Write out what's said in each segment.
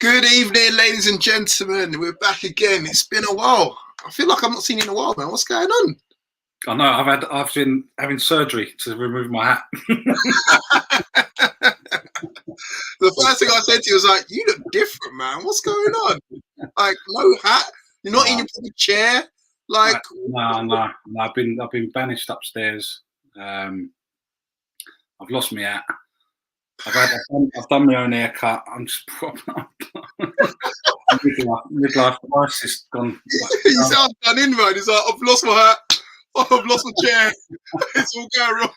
Good evening, ladies and gentlemen. We're back again. It's been a while. I feel like I've not seen you in a while, man. What's going on? I know. I've been having surgery to remove my hat. The first thing I said to you was like, "You look different, man. What's going on? Like, no hat. You're not in your proper chair. Like, no. I've been banished upstairs. I've lost my hat. I've done my own haircut. I'm just midlife crisis gone. You sound done in, man. He's like, I've lost my hat. I've lost my chair. It's all going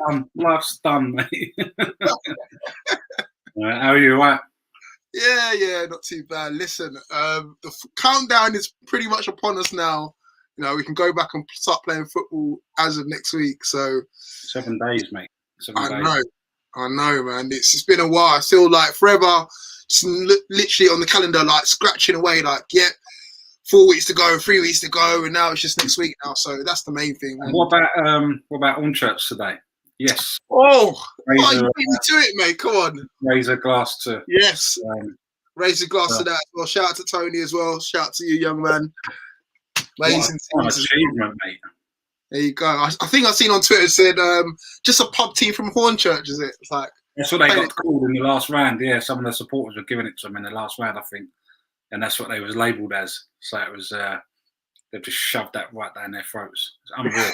wrong. Life's done, mate. How are you? Right? Yeah, not too bad. Listen, the countdown is pretty much upon us now. You know, we can go back and start playing football as of next week. So 7 days, mate. 7 days. I know, man. It's been a while. I feel like forever, just literally on the calendar, like scratching away. Like, 4 weeks to go, 3 weeks to go, and now it's just next week now. So that's the main thing. What about on church today? Yes. Oh, you beat me to it, mate. Come on. Raise a glass to. Yes. Raise a glass to that. Well, shout out to Tony as well. Shout out to you, young man. Amazing. What an achievement, mate. There you go. I think I've seen on Twitter said just a pub team from Hornchurch, is it? It's like that's what they got called in the last round. Yeah, some of the supporters were giving it to them in the last round, I think, and that's what they was labelled as. So it was they've just shoved that right down their throats. It's unreal.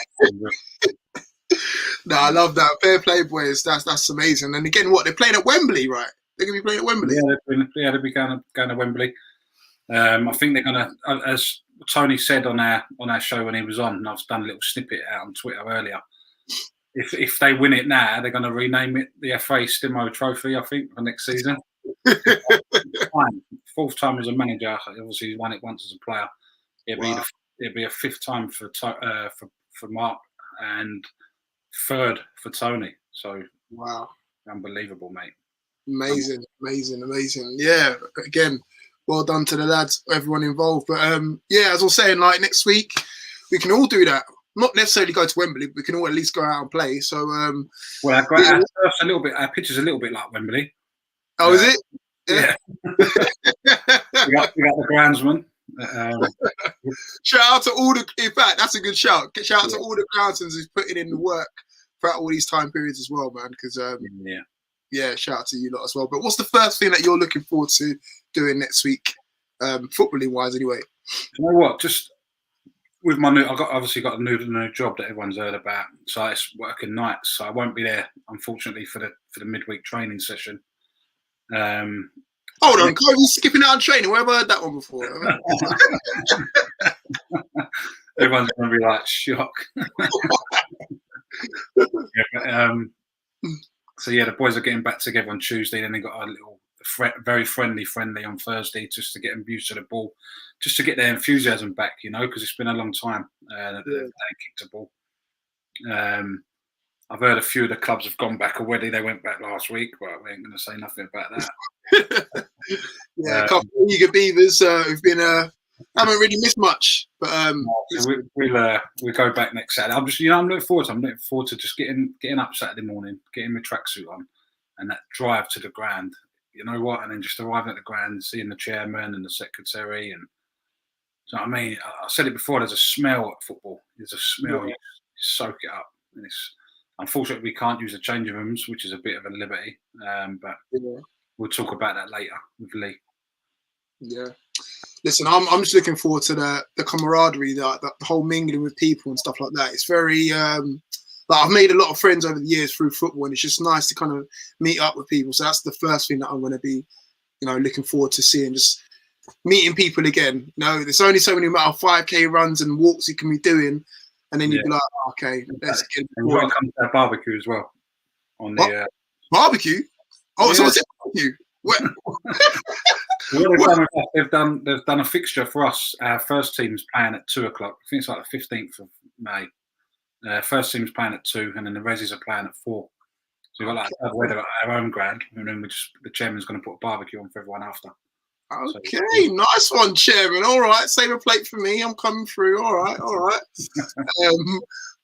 No, I love that. Fair play, boys. That's amazing. And again, what they're playing at Wembley, right? They're gonna be playing at Wembley. Yeah, they'll be going to Wembley. I think they're gonna, as Tony said on our show when he was on, and I've done a little snippet out on Twitter earlier. If they win it now, they're going to rename it the FA Stimo Trophy, I think, for next season. Fourth time as a manager. Obviously, he's won it once as a player. It'll be a fifth time for Mark and third for Tony. So wow, unbelievable, mate. Amazing. Yeah, again, well done to the lads, everyone involved. But as I was saying, like next week, we can all do that. Not necessarily go to Wembley, but we can all at least go out and play. So, our turf's a little bit, our pitch is a little bit like Wembley. Oh, is it? Yeah. we got the groundsman. Shout out to all in fact, that's a good shout. Shout out to all the groundsmen who's putting in the work throughout all these time periods as well, man. Because shout out to you lot as well. But what's the first thing that you're looking forward to doing next week, footballing wise, anyway? You know what? Just with my I've obviously got a new job that everyone's heard about. So it's working nights, so I won't be there, unfortunately, for the midweek training session. Hold on, Cole, you skipping out on training? Where have I heard that one before? Everyone's going to be like, shock. So the boys are getting back together on Tuesday. Then they got a little very friendly on Thursday, just to get them used to the ball, just to get their enthusiasm back, because it's been a long time that they kicked the ball. I've heard a few of the clubs have gone back already. They went back last week, but we ain't going to say nothing about that. A couple of eager beavers who've been haven't really missed much, but we'll go back next Saturday. I'm looking forward to just getting up Saturday morning, getting my tracksuit on, and that drive to the ground. You know what? And then just arriving at the ground, seeing the chairman and the secretary, and you know what I mean. I said it before. There's a smell at football. There's a smell. You soak it up, and it's. Unfortunately, we can't use the changing rooms, which is a bit of a liberty. But we'll talk about that later with Lee. Yeah. Listen, I'm just looking forward to the camaraderie, the whole mingling with people and stuff like that. It's very I've made a lot of friends over the years through football, and it's just nice to kind of meet up with people. So that's the first thing that I'm going to be, looking forward to seeing, just meeting people again. There's only so many amount of 5K runs and walks you can be doing. And then you'd be like, okay, let's get it. And welcome to our barbecue as well. On the barbecue? Oh, so what's barbecue? They've done a fixture for us. Our first team's playing at 2:00. I think it's like the 15th of May. First team's playing at 2, and then the Resis are playing at 4. So we've got weather at our own ground, and then the chairman's going to put a barbecue on for everyone after. Okay, nice one, chairman. All right, save a plate for me. I'm coming through. All right.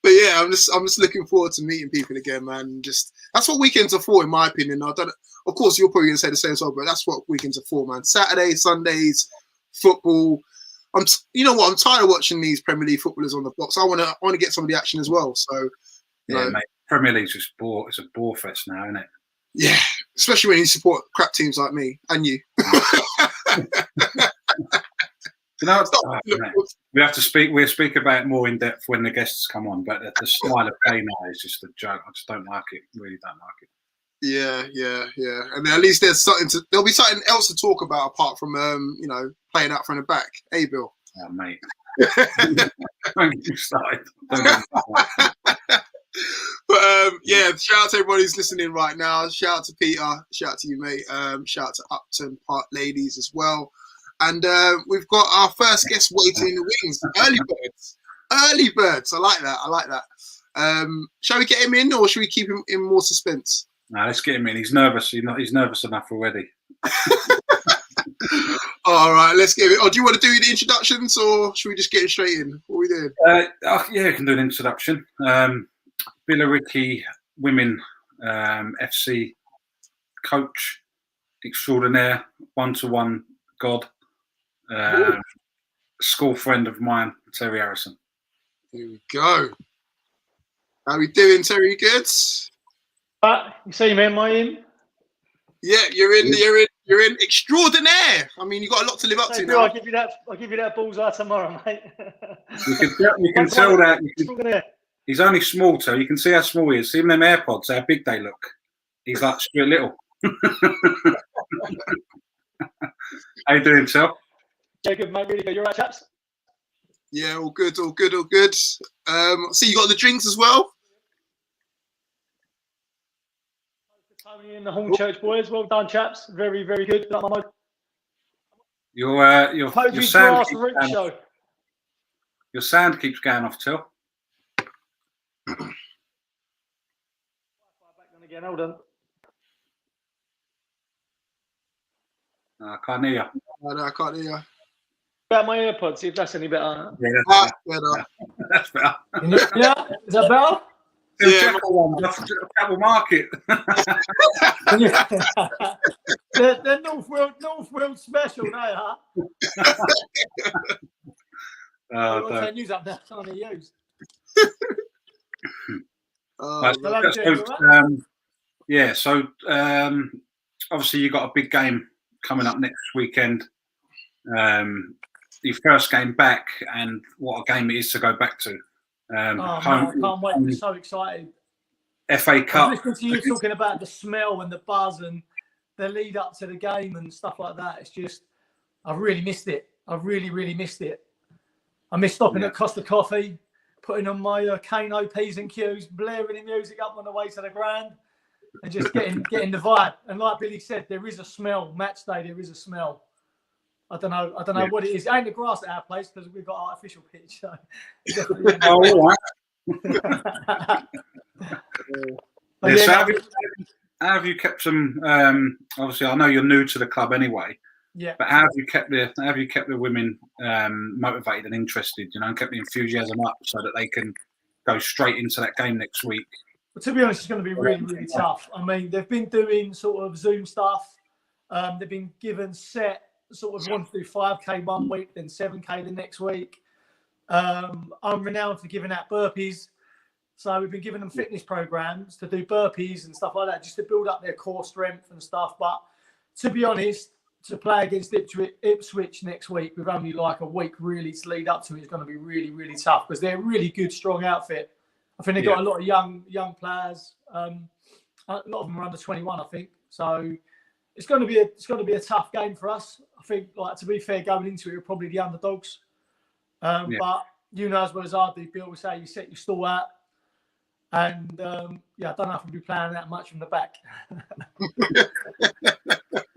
But yeah, I'm just looking forward to meeting people again, man. Just that's what weekends are for, in my opinion. I Of course, you're probably going to say the same song, but that's what weekends are for, man. Saturdays, Sundays, football. You know what? I'm tired of watching these Premier League footballers on the box. I want to get some of the action as well. So, yeah, mate. Premier League's just bore. It's a bore fest now, isn't it? Yeah, especially when you support crap teams like me and you. You know, we have to speak. We'll speak about it more in depth when the guests come on. But the style of play now is just a joke. I just don't like it. Really don't like it. Yeah. And at least there'll be something else to talk about apart from playing out from the back. Hey, Bill. Oh, mate. Don't get me started. But shout out to everybody who's listening right now. Shout out to Peter. Shout out to you, mate. Shout out to Upton Park ladies as well. And we've got our first guest waiting in the wings. Early birds. I like that. Shall we get him in, or should we keep him in more suspense? No, let's get him in. He's nervous. He's nervous enough already. All right, let's get it. Oh, do you want to do the introductions, or should we just get straight in? What are we doing? Yeah, we can do an introduction. Billericay Women FC coach extraordinaire, one-to-one god, school friend of mine, Terry Harrison. Here we go. How we doing, Terry? You good? You see me, am I in? Yeah, you're in extraordinaire. I mean, you got a lot to live up to now. I'll give you that bullseye tomorrow, mate. You can tell that he's only small, too. You can see how small he is. See them AirPods, how big they look. He's like straight little. How you doing, Tel? Yeah, good, mate. Really good. You're right, chaps? Yeah, all good. See, you got the drinks as well? Tony and the Hornchurch boys. Well done, chaps. Very, very good. Your Coveys GrassRootz Show. Your sound keeps going off, Till. Back on again. Hold on. I can't hear you. No, I can't hear you. About my AirPods, see if that's any better. Yeah, better. That's better. Yeah, is that better? Yeah, Capital Market. they're North World special, they are. Don't use up that time to use. So obviously you got a big game coming up next weekend. Your first game back, and what a game it is to go back to. Man, I can't wait. I'm so excited. FA Cup. Listening to you talking about the smell and the buzz and the lead up to the game and stuff like that. It's just, I've really missed it. I really missed it. I missed stopping at Costa Coffee, putting on my Kano P's and Q's, blaring the music up on the way to the ground, and just getting the vibe. And like Billy said, there is a smell. Match day, there is a smell. I don't know what it is. It ain't the grass at our place because we've got artificial pitch. So all right. So how have you kept them? Obviously, I know you're new to the club anyway. Yeah. But how have you kept the women motivated and interested? And kept the enthusiasm up so that they can go straight into that game next week. Well, to be honest, it's going to be really tough. I mean, they've been doing sort of Zoom stuff. They've been given set sort of want to do 5K one week, then 7K the next week. I'm renowned for giving out burpees. So we've been giving them fitness programs to do burpees and stuff like that, just to build up their core strength and stuff. But to be honest, to play against Ipswich next week with only like a week really to lead up to it is going to be really tough because they're a really good, strong outfit. I think they've got a lot of young players. A lot of them are under 21, I think. So it's going to be a tough game for us. I think, like, to be fair, going into it, we're probably the underdogs. But you know as well as I do, Bill, we say you set your stall out. And I don't know if we'll be playing that much from the back.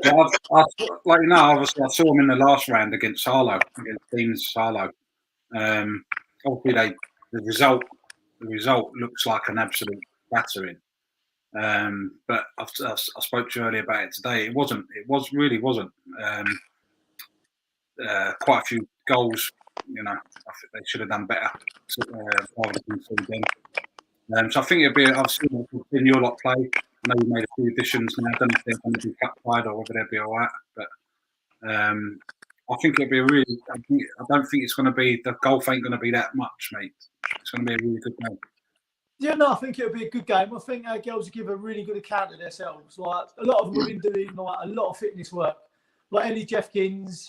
Obviously, I saw them in the last round against Team Harlow. Obviously, the result looks like an absolute battering. But I spoke to you earlier about it today. It really wasn't. Quite a few goals. I think they should have done better rather than concede them. So I think I've seen your lot play. I know you made a few additions now. I don't know if they're going to be cup-wide or whether they'll be all right. But I think it'll be I don't think it's going to be, the golf ain't going to be that much, mate. It's going to be a really good game. Yeah, no, I think it'll be a good game. I think our girls will give a really good account of themselves. Like a lot of them have been doing like a lot of fitness work. Like Ellie Jeffkins,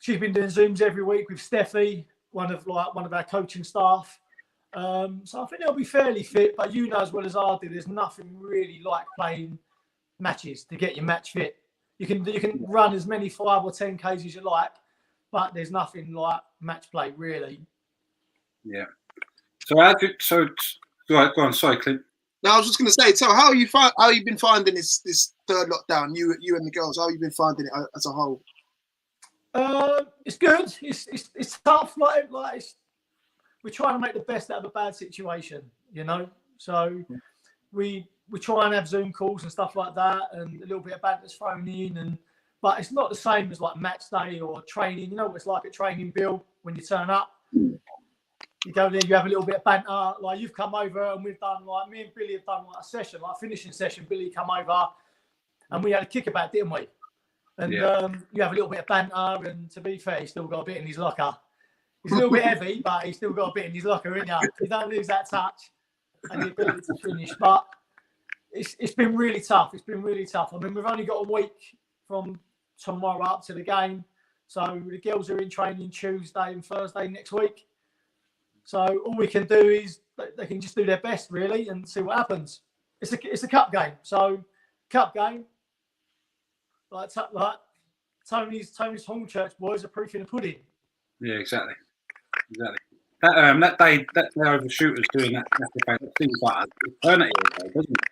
she's been doing Zooms every week with Steffi, one of our coaching staff. So I think they'll be fairly fit. But you know as well as I do, there's nothing really like playing matches to get your match fit. You can run as many 5 or 10 Ks as you like, but there's nothing like match play really. Yeah. So go on. Sorry, Clint. No, I was just going to say, tell how you been finding this third lockdown? You and the girls, how you been finding it as a whole? It's good. It's tough. Like we're trying to make the best out of a bad situation, you know. So we try and have Zoom calls and stuff like that, and a little bit of banter's thrown in, but it's not the same as like match day or training. You know what it's like at training, Bill, when you turn up. You go there, you have a little bit of banter. Like you've come over and we've done like me and Billy have done like a session, like a finishing session. Billy come over and we had a kickabout, didn't we? And you have a little bit of banter. And to be fair, he's still got a bit in his locker. He's a little bit heavy, but he's still got a bit in his locker, isn't he? You don't lose that touch and the ability to finish. But it's been really tough. It's been really tough. I mean, we've only got a week from tomorrow up to the game. So the girls are in training Tuesday and Thursday next week. So all we can do is they can just do their best, really, and see what happens. It's a cup game. So cup game, like Tony's Hornchurch boys are proof in the pudding. Yeah, exactly. That day over shooters doing that seems like an eternity ago, doesn't it?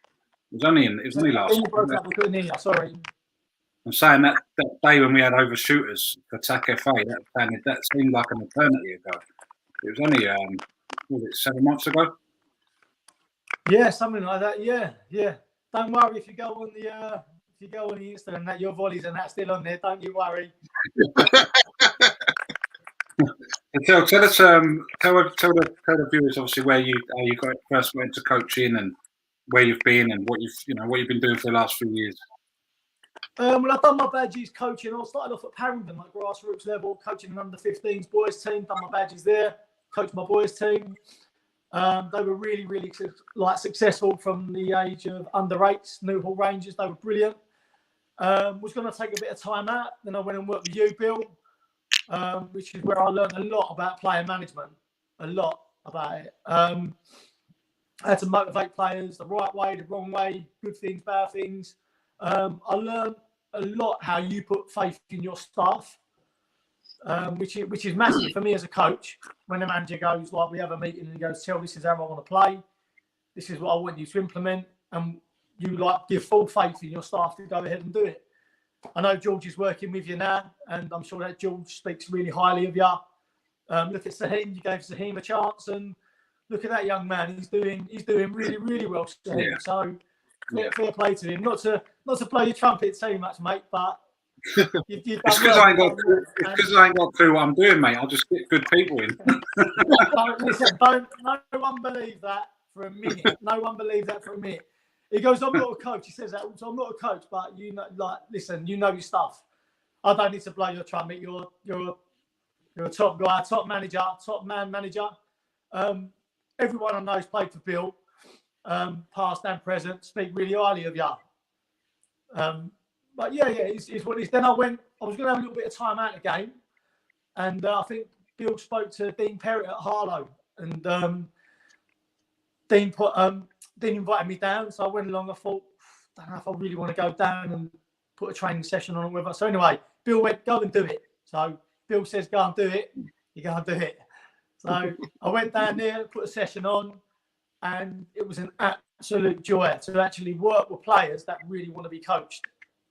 It was only last. Sorry. I'm saying that day when we had over shooters for TAC FA, that seemed like an eternity ago. It was only, was it 7 months ago? Yeah, something like that. Yeah. Don't worry if you go on the Instagram, that your volleys and that's still on there. Don't you worry. Tell the viewers obviously how you first went into coaching and where you've been and what you've been doing for the last few years. Well, I've done my badges coaching. I started off at Paddington, like grassroots level, coaching an under-15s boys team. Done my badges there. Coached my boys team. They were really, really successful from the age of under-8s, Newhall Rangers. They were brilliant. Was going to take a bit of time out. Then I went and worked with you, Bill, which is where I learned a lot about player management. A lot about it. I had to motivate players the right way, the wrong way, good things, bad things. I learned a lot how you put faith in your staff. Which is massive for me as a coach. When the manager goes, like, we have a meeting and he goes, "Tell, this is how I want to play. This is what I want you to implement," and you give full faith in your staff to go ahead and do it. I know George is working with you now, and I'm sure that George speaks really highly of you. Look at Saheem. You gave Saheem a chance, and look at that young man. He's doing really, really well. Saheem. Yeah. So fair play to him. Not to play your trumpet too much, mate, but. It's because I ain't got a clue what I'm doing, mate. I'll just get good people in. No one believe that for a minute. No one believes that for a minute. He goes, "I'm not a coach." He says that. So I'm not a coach, but you know, listen, you know your stuff. I don't need to blow your trumpet. You're a top guy, top manager, top man manager. Everyone I know has played for Bill, past and present. Speak really highly of you. But yeah, it's what it is. Then I was going to have a little bit of time out of the game. And I think Bill spoke to Dean Perrott at Harlow. And Dean invited me down. So I went along. I thought, I don't know if I really want to go down and put a training session on with us. So anyway, Bill went, "Go and do it." So Bill says, "Go and do it." You go and do it. So I went down there, put a session on. And it was an absolute joy to actually work with players that really want to be coached.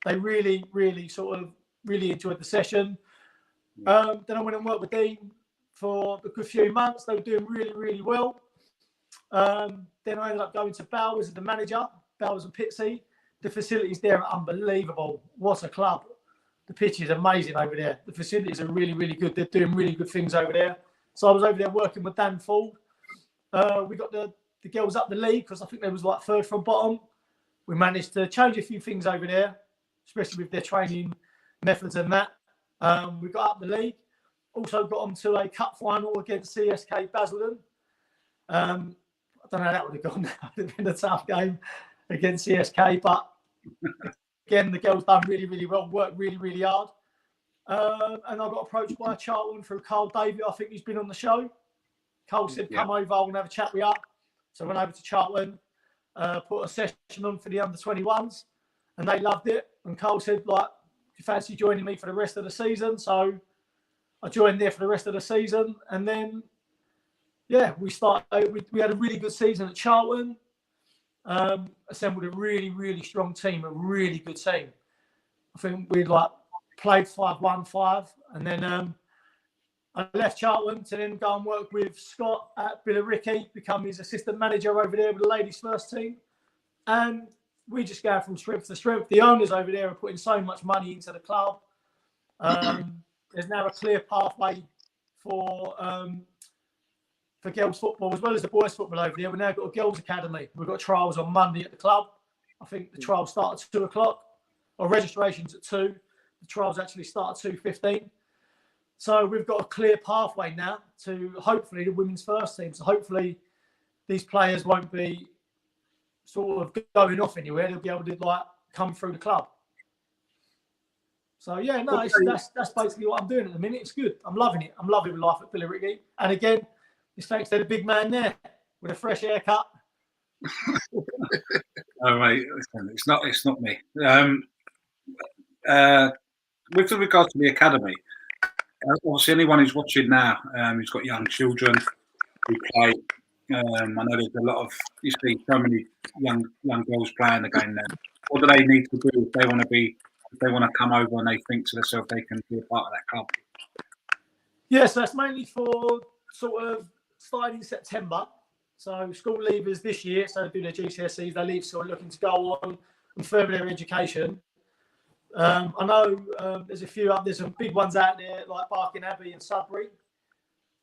They really, really really enjoyed the session. Then I went and worked with Dean for a good few months. They were doing really, really well. Then I ended up going to Bowers as the manager, Bowers and Pitsea. The facilities there are unbelievable. What a club. The pitch is amazing over there. The facilities are really, really good. They're doing really good things over there. So I was over there working with Dan Ford. We got the girls up the league because I think they was like third from bottom. And then I ended up going to Bowers as the manager, Bowers and Pitsea. The facilities there are unbelievable. What a club. The pitch is amazing over there. The facilities are really, really good. They're doing really good things over there. So I was over there working with Dan Ford. We got the girls up the league because I think they was like third from bottom. we managed to change a few things over there, especially with their training methods and that. We got up the league. Also got on to a cup final against CSK Basildon. I don't know how that would have gone. That would have been a tough game against CSK, but again, the girls done really, really well, worked really, really hard. And I got approached by Charlton through Carl David. I think he's been on the show. Carl said, come over, I want to have a chat with you. So I went over to Charlton, put a session on for the under-21s, and they loved it. And Carl said, like, do you fancy joining me for the rest of the season? So I joined there for the rest of the season. And then, yeah, we had a really good season at Charlton. Assembled a really, really strong team, a really good team. I think we played 5-1-5, and then I left Charlton to then go and work with Scott at Billericay, become his assistant manager over there with the ladies' first team, and we just go from strength to strength. The owners over there are putting so much money into the club. There's now a clear pathway for girls football as well as the boys football over there. We've now got a girls academy. We've got trials on Monday at the club. I think the trials start at 2:00, or registration's at 2. The trials actually start at 2:15. So we've got a clear pathway now to hopefully the women's first team. So hopefully these players won't be sort of going off anywhere. They'll be able to come through the club. So yeah, no, that's basically what I'm doing at the minute. It's good. I'm loving it. I'm loving life at Billericay. And again, it's thanks to the big man there with a fresh haircut. Oh mate, it's not me. With regard to the academy, obviously anyone who's watching now, who's got young children who play, I know there's a lot of, you see so many young girls playing the game now. What do they need to do if they want to come over and they think to themselves they can be a part of that club? Yes, that's mainly for sort of starting in September. So school leavers this year, so they do their GCSEs, they leave school looking to go on and further their education. I know there's some big ones out there like Barking Abbey and Sudbury.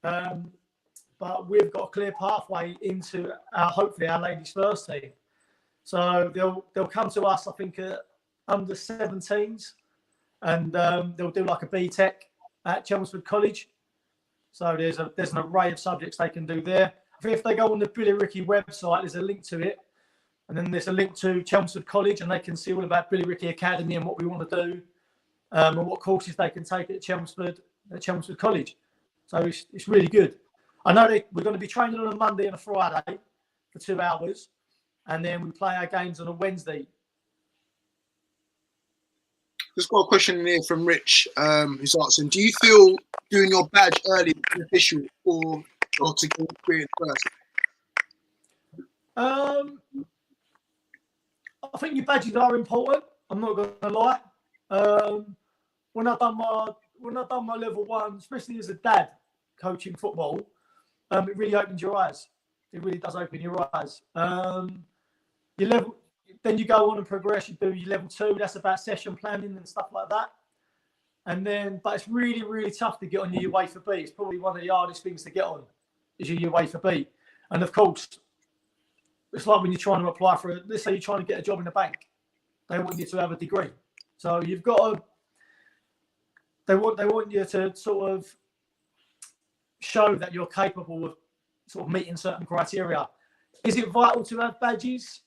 But we've got a clear pathway into hopefully our ladies first team. So they'll come to us, I think, at under 17s, and they'll do like a BTEC at Chelmsford College. So there's an array of subjects they can do there. I think if they go on the Billericay website, there's a link to it. And then there's a link to Chelmsford College, and they can see all about Billericay Academy and what we want to do, and what courses they can take at Chelmsford College. So it's really good. I know we're going to be training on a Monday and a Friday for 2 hours, and then we play our games on a Wednesday. Just got a question in here from Rich, who's asking, do you feel doing your badge early is beneficial or to get experience first? I think your badges are important. I'm not going to lie. When I've done my level 1, especially as a dad coaching football, it really opens your eyes. It really does open your eyes. Then you go on and progress. You do your level 2. That's about session planning and stuff like that. But it's really, really tough to get on your UEFA B. It's probably one of the hardest things to get on is your UEFA B. And of course, it's like when you're trying to apply for let's say you're trying to get a job in a bank. They want you to have a degree. So you've got to, they want you to sort of show that you're capable of sort of meeting certain criteria. Is it vital to have badges?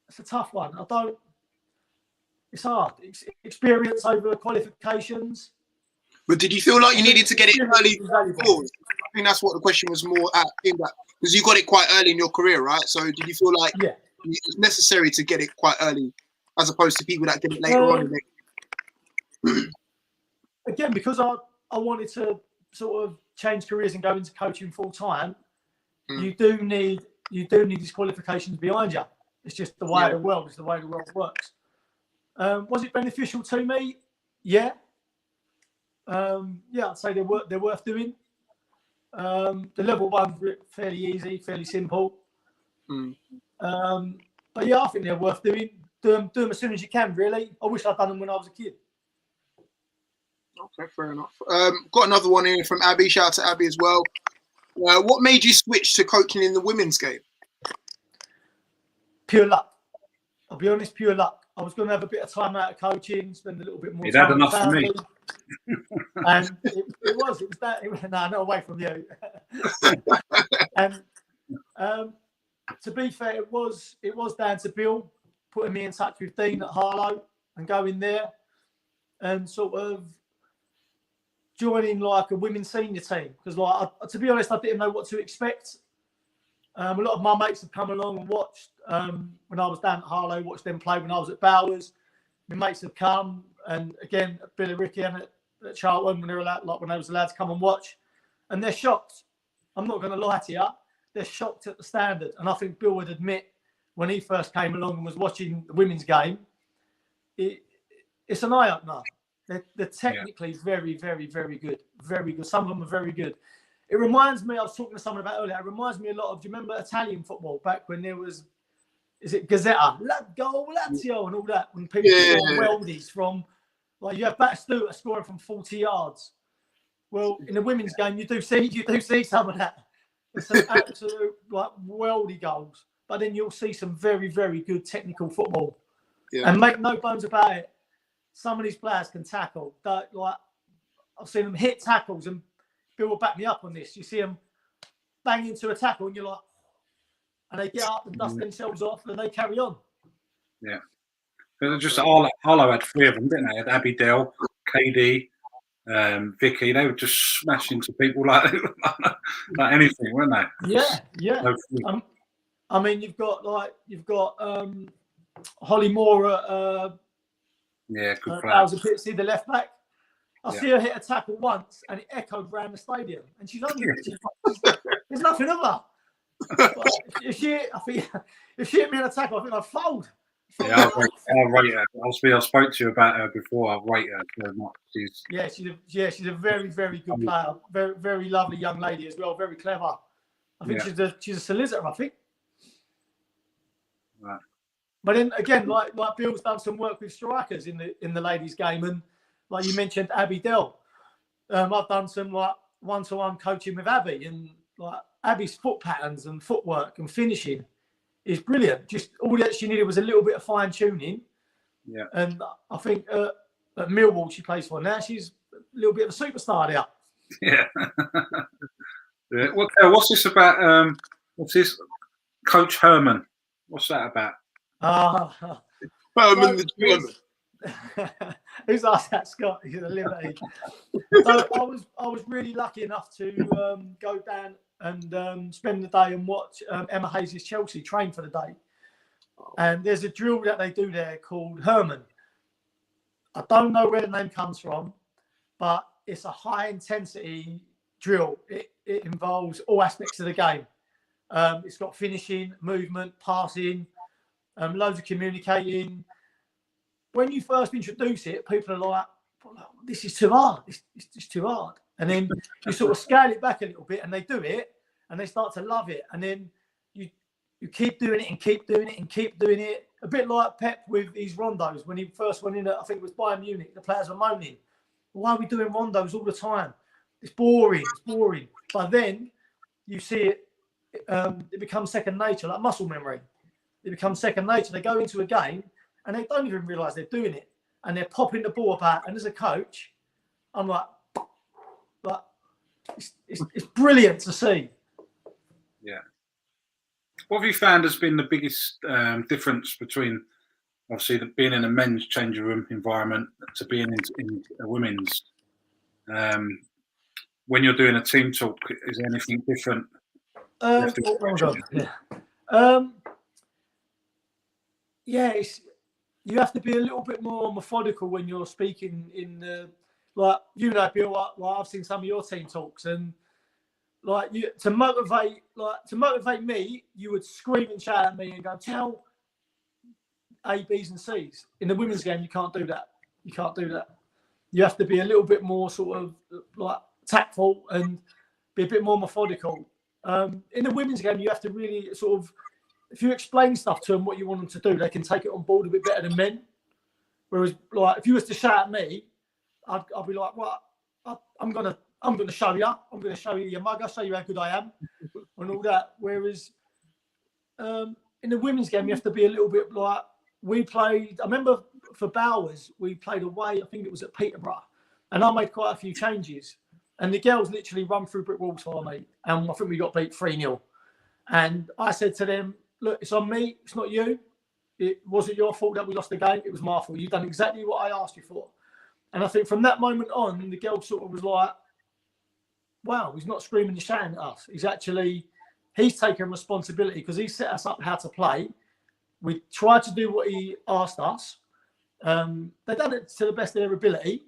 It's a tough one. It's hard. Experience over qualifications. But did you feel like you needed to get it early? I think that's what the question was more at, because you got it quite early in your career, right? So did you feel like it was necessary to get it quite early, as opposed to people that get it later on? Again, because I wanted to sort of change careers and go into coaching full time, you do need these qualifications behind you. It's just the way of the world. It's the way the world works. Was it beneficial to me? Yeah. I'd say they're worth doing. The level 1's fairly easy, fairly simple. But yeah, I think they're worth doing. Do them as soon as you can, really. I wish I'd done them when I was a kid. Okay, fair enough. Got another one here from Abby. Shout out to Abby as well. What made you switch to coaching in the women's game? Pure luck. I'll be honest, pure luck. I was going to have a bit of time out of coaching, spend a little bit more You'd time had enough for me. And it was that. No, not away from you. And to be fair, it was down to Bill putting me in touch with Dean at Harlow and going there and sort of joining like a women's senior team, because like to be honest, I didn't know what to expect. A lot of my mates have come along and watched when I was down at Harlow, watched them play when I was at Bowers. My mates have come, and again at Billericay and at Charlton when they were allowed, like when I was allowed to come and watch, and they're shocked. I'm not going to lie to you, they're shocked at the standard. And I think Bill would admit when he first came along and was watching the women's game, it's an eye opener. They're technically very, very, very good, very good. Some of them are very good. It reminds me, I was talking to someone about earlier, it reminds me a lot of, do you remember Italian football back when there was, is it Gazzetta, Go Lazio and all that, when people score weldies from, like you have Batistuta scoring from 40 yards. Well, in the women's game, you do see some of that. It's some absolute like weldy goals, but then you'll see some very, very good technical football. Yeah. And make no bones about it, some of these players can tackle. Like I've seen them hit tackles, and Bill will back me up on this. You see them bang into a tackle, and you're like, and they get up and dust themselves off, and they carry on. Yeah. Just Harlow had 3 of them, didn't they? Had Abby Dell, KD, Vicky. They would just smash into people like anything, weren't they? Yeah, yeah. I mean, you've got Holly Moore at good player. See the left back. I see her hit a tackle once, and it echoed around the stadium. And she's only there's nothing of her. If she hit me in a tackle, I think I'd fold. Yeah, I rate her. I spoke to you about her before. I rate her so much. She's a very, very good player. Very, very lovely young lady as well. Very clever. I think she's a solicitor, I think. Right. But then again, like Bill's done some work with strikers in the ladies' game, and like you mentioned, Abby Dell. I've done some like one-to-one coaching with Abby, and like Abby's foot patterns and footwork and finishing is brilliant. Just all that she needed was a little bit of fine tuning. Yeah. And I think at Millwall she plays for now, she's a little bit of a superstar there. Yeah. Yeah. What's this about? What's this? Coach Herman. What's that about? Herman the German. Who's asked that, Scott? He's a liberty. So I was really lucky enough to go down and spend the day and watch Emma Hayes' Chelsea train for the day. And there's a drill that they do there called Herman. I don't know where the name comes from, but it's a high intensity drill. It involves all aspects of the game. It's got finishing, movement, passing, loads of communicating. When you first introduce it, people are like, this is too hard. It's just too hard. And then you sort of scale it back a little bit, and they do it, and they start to love it. And then you keep doing it and keep doing it and keep doing it. A bit like Pep with his rondos. When he first went in, I think it was Bayern Munich, the players were moaning, why are we doing rondos all the time? It's boring. But then you see it becomes second nature, like muscle memory. It becomes second nature. They go into a game, and they don't even realise they're doing it. And they're popping the ball about. And as a coach, I'm like it's brilliant to see. Yeah. What have you found has been the biggest difference between, obviously, being in a men's changing room environment to being in a women's? When you're doing a team talk, is there anything different? You have to be a little bit more methodical when you're speaking in the, like, you know, Bill, like I've seen some of your team talks, and like to motivate me, you would scream and shout at me and go, tell A, B's and C's. In the women's game, you can't do that. You have to be a little bit more sort of like tactful and be a bit more methodical. In the women's game, you have to really sort of, if you explain stuff to them, what you want them to do, they can take it on board a bit better than men. Whereas, like, if you was to shout at me, I'd be like, well, I'm gonna show you. I'm gonna show you your mug. I'll show you how good I am, and all that. Whereas, in the women's game, you have to be a little bit like we played. I remember for Bowers, we played away. I think it was at Peterborough, and I made quite a few changes. And the girls literally run through brick walls for me. And I think we got beat 3-0. And I said to them, look, it's on me. It's not you. It wasn't your fault that we lost the game. It was my fault. You've done exactly what I asked you for. And I think from that moment on, the girl sort of was like, wow, he's not screaming and shouting at us. He's taken responsibility because he set us up how to play. We tried to do what he asked us. They've done it to the best of their ability.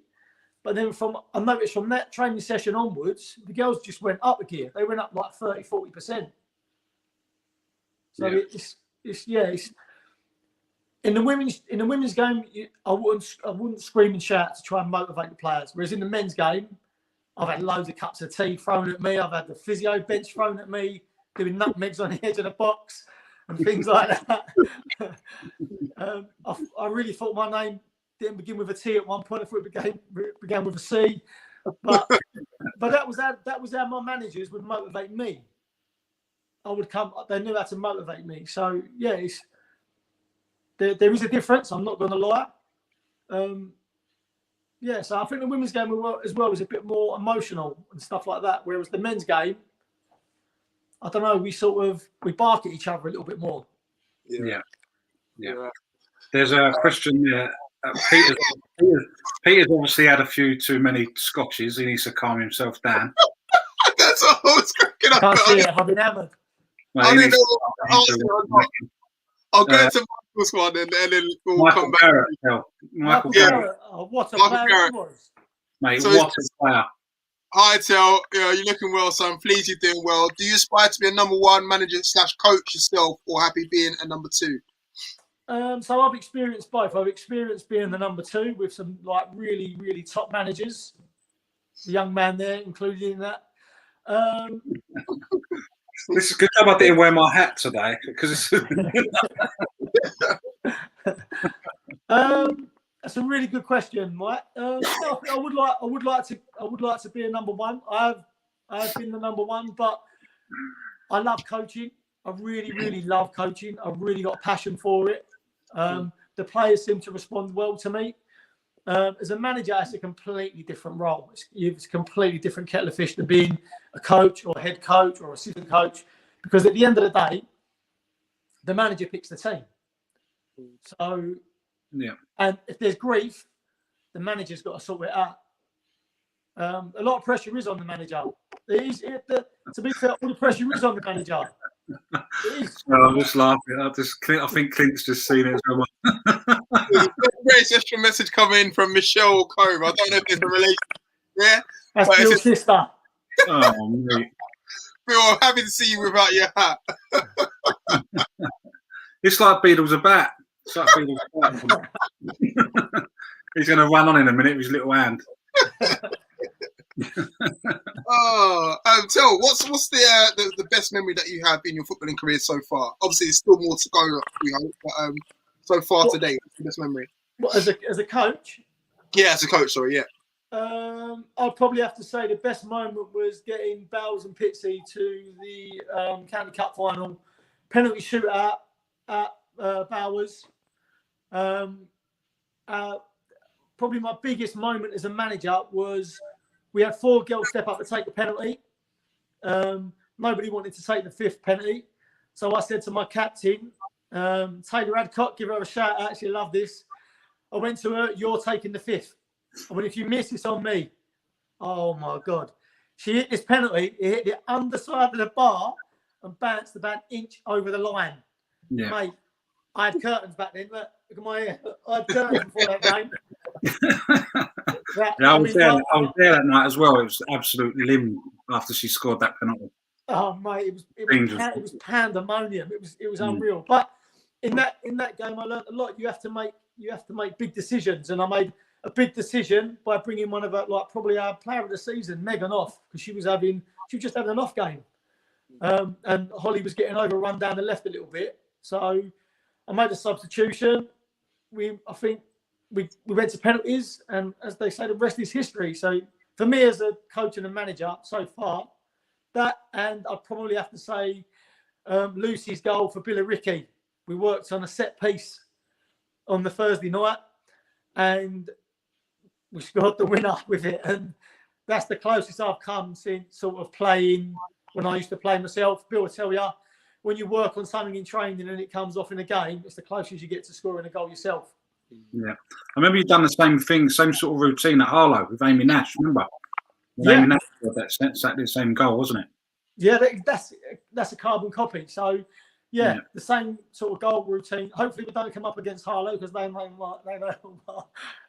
But then I noticed from that training session onwards, the girls just went up a gear. They went up like 30, 40%. So it's in the women's game, I wouldn't scream and shout to try and motivate the players. Whereas in the men's game, I've had loads of cups of tea thrown at me. I've had the physio bench thrown at me, doing nutmegs on the edge of the box and things like that. I really thought my name didn't begin with a T at one point. I thought it began with a C. But that was how my managers would motivate me. I would come. They knew how to motivate me. So yeah, there is a difference. I'm not going to lie. So I think the women's game as well is a bit more emotional and stuff like that. Whereas the men's game, I don't know. We bark at each other a little bit more. Yeah. There's a question there. Peter's obviously had a few too many scotches. He needs to calm himself down. That's all I was cracking up. Can't see it. I've been hammered. I didn't know. I'll go to Michael's one and then we'll come back. Michael Garrett. Oh, what a player he was. Mate, what a player. Hi, Tel. You're looking well, so I'm pleased you're doing well. Do you aspire to be a number one manager / coach yourself, or happy being a number two? So I've experienced both. I've experienced being the number two with some like really, really top managers. The young man there included in that. This is good job I didn't wear my hat today because it's. That's a really good question, Mike. I would like to be a number one. I've been the number one, but I love coaching. I really, really love coaching. I've really got a passion for it. The players seem to respond well to me. As a manager, it's a completely different role. It's a completely different kettle of fish to being a coach or a head coach or assistant coach, because at the end of the day, the manager picks the team. So, yeah. And if there's grief, the manager's got to sort it out. A lot of pressure is on the manager. To be fair, all the pressure is on the manager. Well, I'm just laughing. I think Clint's just seen it as well. There's a great extra message coming from Michelle Cove. I don't know if there's a relation. Yeah, that's your sister. Oh, mate. Phil, I'm happy to see you without your hat. It's like Beadle's a bat. It's like Beadle's a bat. He's going to run on in a minute with his little hand. Tel, what's the best memory that you have in your footballing career so far? Obviously, there's still more to go, we hope, but so far today, what's the best memory? What, as a coach? Yeah, as a coach. Sorry, yeah. I'd probably have to say the best moment was getting Bowers and Pitsy to the County Cup final, penalty shootout at Bowers. Probably my biggest moment as a manager was we had 4 girls step up to take the penalty. Nobody wanted to take the 5th penalty. So I said to my captain, Taylor Adcock, give her a shout out. She loved this. I went to her, you're taking the 5th. I mean, if you miss, it's on me. Oh, my God. She hit this penalty. It hit the underside of the bar and bounced about an inch over the line. Yeah. Mate, I had curtains back then. Look at my hair. I had curtains before that game. I was there that night as well. It was absolute limb after she scored that penalty. Oh, mate, it was pandemonium. It was unreal. But in that game, I learned a lot. You have to make big decisions, and I made a big decision by bringing one of probably our player of the season, Megan, off because she was just having an off game, and Holly was getting overrun down the left a little bit. So I made a substitution. I think we went to penalties, and as they say, the rest is history. So for me as a coach and a manager so far, that, and I'd probably have to say Lucy's goal for Billericay. We worked on a set piece on the Thursday night, and we scored the winner with it. And that's the closest I've come since sort of playing when I used to play myself. Bill will tell you, when you work on something in training and it comes off in a game, it's the closest you get to scoring a goal yourself. Yeah, I remember you've done the same thing, same sort of routine at Harlow with Amy Nash. Remember? Yeah. Amy Nash got that exactly the same goal, wasn't it? Yeah, that's a carbon copy. So, yeah, the same sort of goal routine. Hopefully, we don't come up against Harlow because they know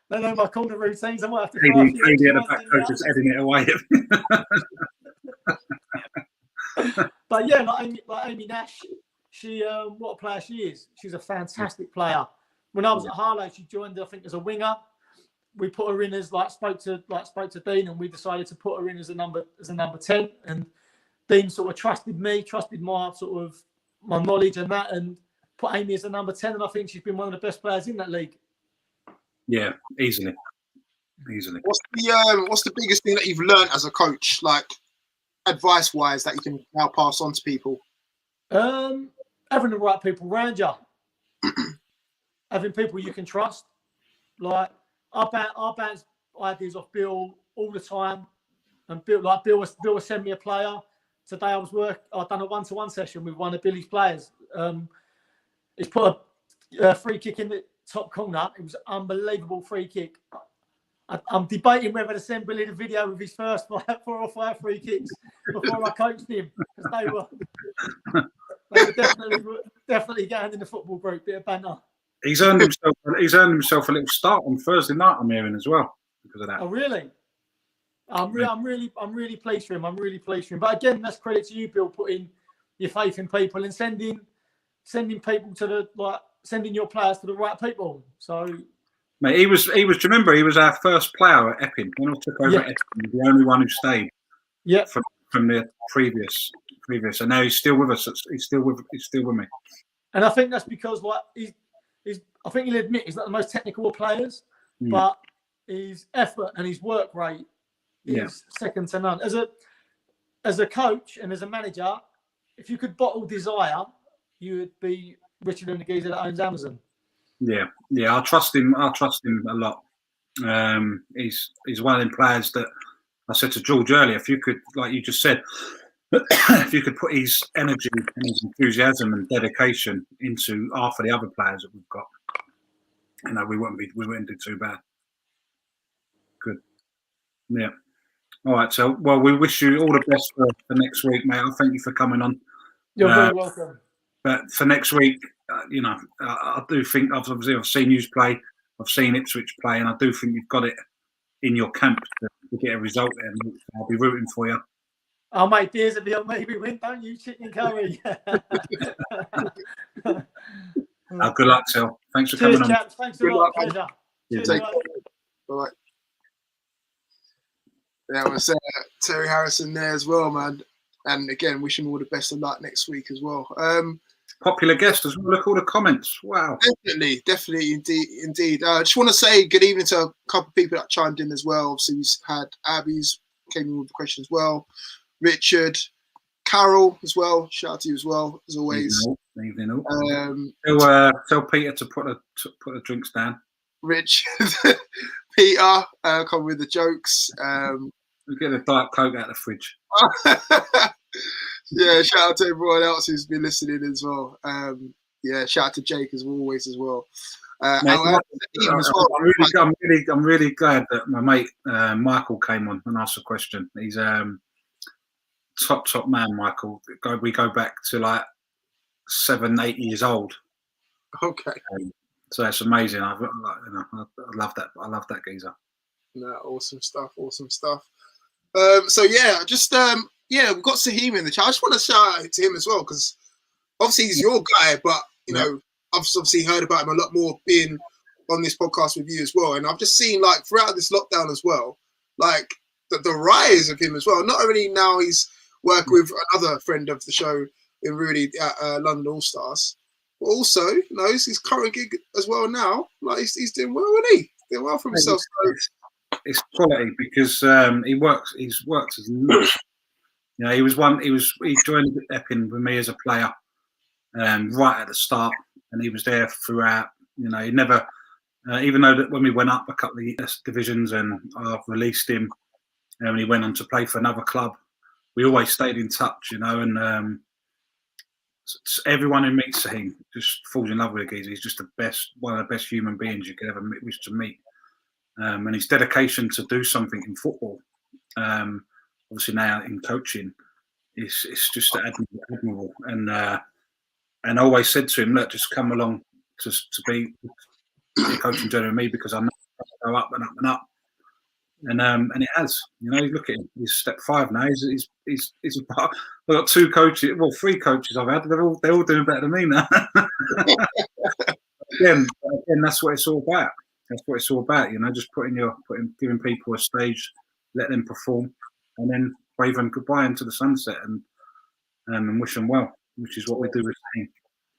my corner routines. I might have to. Katie at the back coach is heading it away. But yeah, like Amy Nash, she what a player she is. She's a fantastic player. When I was at Harlow, she joined, I think, as a winger. We put her in as spoke to Dean, and we decided to put her in as a number 10. And Dean sort of trusted me, trusted my sort of my knowledge and that, and put Amy as a number 10. And I think she's been one of the best players in that league. Yeah, easily. What's the biggest thing that you've learned as a coach, like advice-wise, that you can now pass on to people? Having the right people around you. Having people you can trust. Like I bounce ideas off Bill all the time, and Bill will send me a player. Today I've done a 1-to-1 session with one of Billy's players. He's put a free kick in the top corner. It was an unbelievable free kick. I'm debating whether to send Billy the video of his first 4 or 5 free kicks before I coached him, because they were definitely going in the football group. Bit of banter. He's earned himself a little start on Thursday night, I'm hearing, as well, because of that. Oh, really? I'm really pleased for him. I'm really pleased for him. But again, that's credit to you, Bill, putting your faith in people and sending people to sending your players to the right people. So, mate, he was. Do you remember? He was our first player at Epping when I took over at Epping. The only one who stayed. Yeah. From the previous, and now he's still with us. He's still with me. And I think that's because I think he'll admit he's not the most technical of players, but his effort and his work rate is second to none. As a coach and as a manager, if you could bottle desire, you would be richer than the geezer that owns Amazon. Yeah, I trust him. I trust him a lot. He's one of them players that I said to George earlier. If you could, like you just said, if you could put his energy and his enthusiasm and dedication into half of the other players that we've got, we wouldn't do too bad. Good. Yeah. All right. So, well, we wish you all the best for next week, mate. I thank you for coming on. You're very welcome. But for next week, I do think I've seen you play, I've seen Ipswich play, and I do think you've got it in your camp to get a result there. I'll be rooting for you. Oh, mate, beers will be on me. We win, don't you? Chicken curry. Good luck, Sil. Thanks for coming on. Chaps. Thanks a lot. Pleasure. Bye. There was Terry Harrison there as well, man. And again, wish him all the best of luck next week as well. Popular guest as well. Look at all the comments. Wow. Definitely, indeed. I just want to say good evening to a couple of people that chimed in as well. Obviously, we had Abby's came in with the question as well. Richard, Carol as well. Shout out to you as well, as always. Evening. Tell Peter to put the drinks down. Rich, Peter, come with the jokes. We'll get a Diet Coke out of the fridge. Yeah, shout out to everyone else who's been listening as well. Shout out to Jake as always as well. I'm really glad that my mate Michael came on and asked a question. He's top man, Michael. We go back to like 7-8 years old. Okay. So it's amazing. I love that. I love that geezer. No, awesome stuff. We've got Saheem in the chat. I just want to shout out to him as well because obviously he's your guy, but I've obviously heard about him a lot more being on this podcast with you as well. And I've just seen like throughout this lockdown as well, like the rise of him as well. Not only now he's working with another friend of the show in Rudy at London All Stars, but also it's his current gig as well now. Like he's doing well, isn't he? Doing well for himself. It's quality because he works. He's worked as nuts. He joined Epping with me as a player right at the start, and he was there throughout. You know, he never, even though that when we went up a couple of divisions and I've released him, and he went on to play for another club, we always stayed in touch, you know, and everyone who meets him just falls in love with the geezer. He's just the best, one of the best human beings you could ever wish to meet. And his dedication to do something in football, obviously now in coaching, it's just admirable. And I always said to him, look, just come along to be coaching journey with me, because I know I'll go up and up and up. And it has, you know. Look at him; he's step 5 now. He's I've got 2 coaches, well, 3 coaches I've had. They're all doing better than me now. again, that's what it's all about. That's what it's all about, you know. Just giving people a stage, let them perform, and then wave them goodbye into the sunset and wish them well, which is what we do with the team.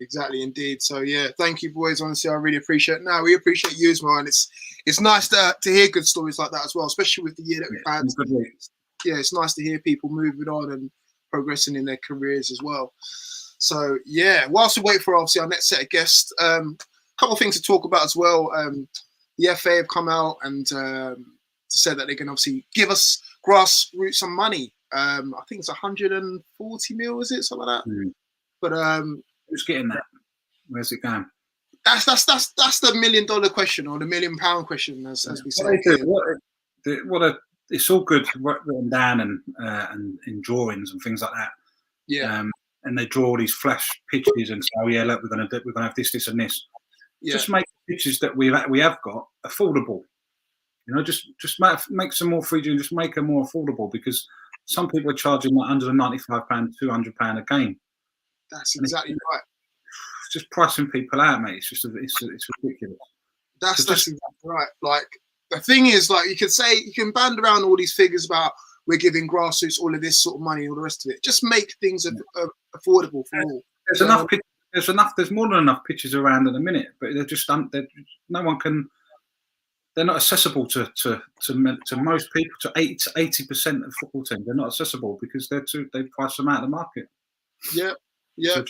Exactly, indeed. So yeah, thank you, boys. Honestly, I really appreciate it. Now we appreciate you as well, and it's nice to hear good stories like that as well, especially with the year that we've had. Yeah, it's nice to hear people moving on and progressing in their careers as well. So yeah, whilst we wait for obviously our next set of guests, a couple of things to talk about as well. The FA have come out and said that they can obviously give us Grassroots some money. I think it's 140 mil, is it, something like that? Mm. But who's getting that? Where's it going? That's the $1 million question, or the £1 million question, as we say. It's all good written down and in drawings and things like that. Yeah. And they draw these flash pictures and say, "Oh yeah, look, we're gonna have this, and this." Yeah. Just make pictures that we have got affordable. You know, just make some more free and just make them more affordable, because some people are charging like £195, £200 a game. That's exactly right. It's just pricing people out, mate. It's ridiculous. That's exactly right. Like, the thing is, like, you can band around all these figures about we're giving Grassroots all of this sort of money and all the rest of it. Just make things affordable for all. There's more than enough pitches around in a minute, but they're just no one can. They're not accessible to most people. To 80% of football teams, they're not accessible because they price them out of the market. Yeah. Yeah,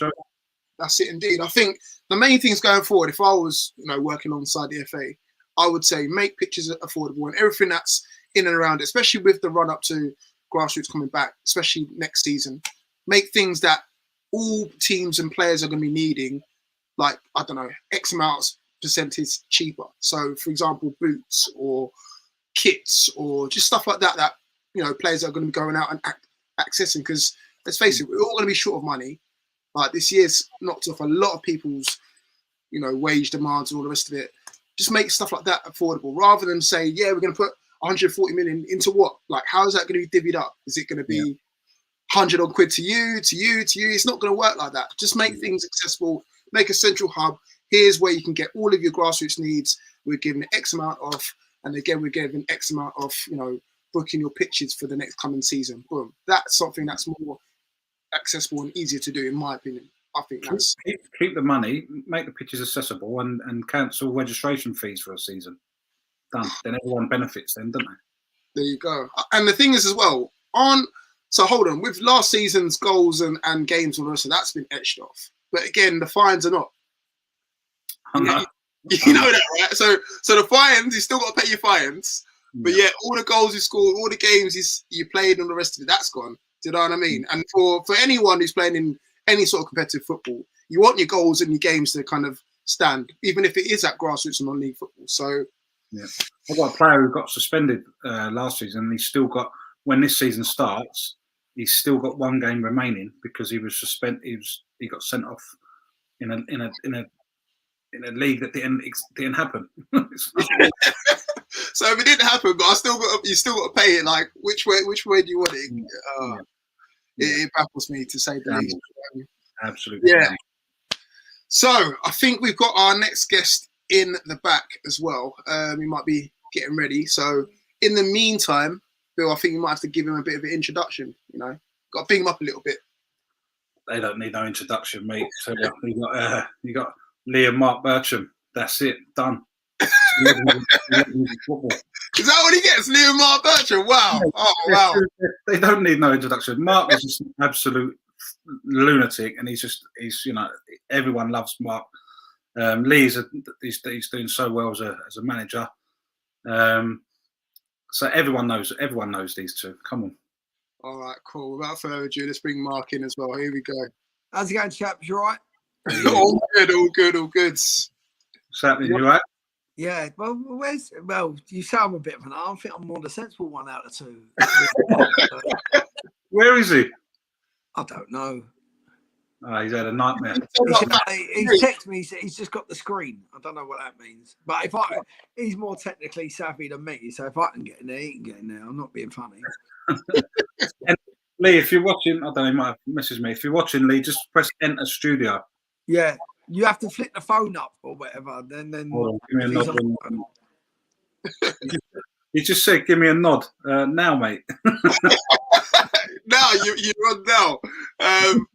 that's it indeed. I think the main things going forward, if I was, working alongside the FA, I would say make pitches affordable and everything that's in and around it, especially with the run up to Grassroots coming back, especially next season. Make things that all teams and players are going to be needing, like, I don't know, X amount percentage cheaper. So, for example, boots or kits or just stuff like that players are going to be going out and accessing, because let's face it, we're all going to be short of money. Like, this year's knocked off a lot of people's, wage demands and all the rest of it. Just make stuff like that affordable, rather than say, yeah, we're going to put 140 million into what? Like, how is that going to be divvied up? Is it going to be 100 odd quid to you? It's not going to work like that. Just make things accessible. Make a central hub. Here's where you can get all of your Grassroots needs. We're giving X amount off, and again, we're giving X amount off. Booking your pitches for the next coming season. Boom. That's something that's more accessible and easier to do, in my opinion. I think that's keep the money, make the pitches accessible, and cancel registration fees for a season. Done. Then everyone benefits, then, don't they? There you go. And the thing is as well, so hold on, with last season's goals and games and all the rest of that's been etched off. But again, the fines are not. You know that, right? So the fines, you still got to pay your fines. But yeah, all the goals you scored, all the games you played, and all the rest of it, that's gone. Do you know what I mean? And for anyone who's playing in any sort of competitive football, you want your goals and your games to kind of stand, even if it is at Grassroots and non-league football. So yeah, I've got a player who got suspended last season, and he's still got, when this season starts, he's still got 1 game remaining because he was suspended. He got sent off in a league that didn't happen. So if it didn't happen, but you still got to pay it. Like, which way do you want it? It baffles me, to say the least. Absolutely. Yeah. So I think we've got our next guest in the back as well. He might be getting ready. So in the meantime, Bill, I think you might have to give him a bit of an introduction. Got to bring him up a little bit. They don't need no introduction, mate. So you got Lee and Marc Bircham. That's it. Done. Is that what he gets? Lee and Marc Bircham? Wow. Oh, wow. They don't need no introduction. Marc is just an absolute lunatic, and he's everyone loves Marc. Lee's he's doing so well as a manager. So everyone knows these two. Come on. All right, cool. Without further ado, let's bring Mark in as well. Here we go. How's it going, chaps? You all right? All good. What's happening? You all right? Yeah. Well, you say I'm a bit of an. I think I'm more the sensible one out of two. Where is he? I don't know. Oh, he's had a nightmare. He texted me. He's just got the screen. I don't know what that means. But he's more technically savvy than me. So if I can get in there, he can get in there. I'm not being funny. And Lee, if you're watching, I don't know, you might have messaged me. If you're watching, Lee, just press Enter Studio. Yeah, you have to flick the phone up or whatever. Then give me a nod. You just said, "Give me a nod now, mate." Now you're on now. In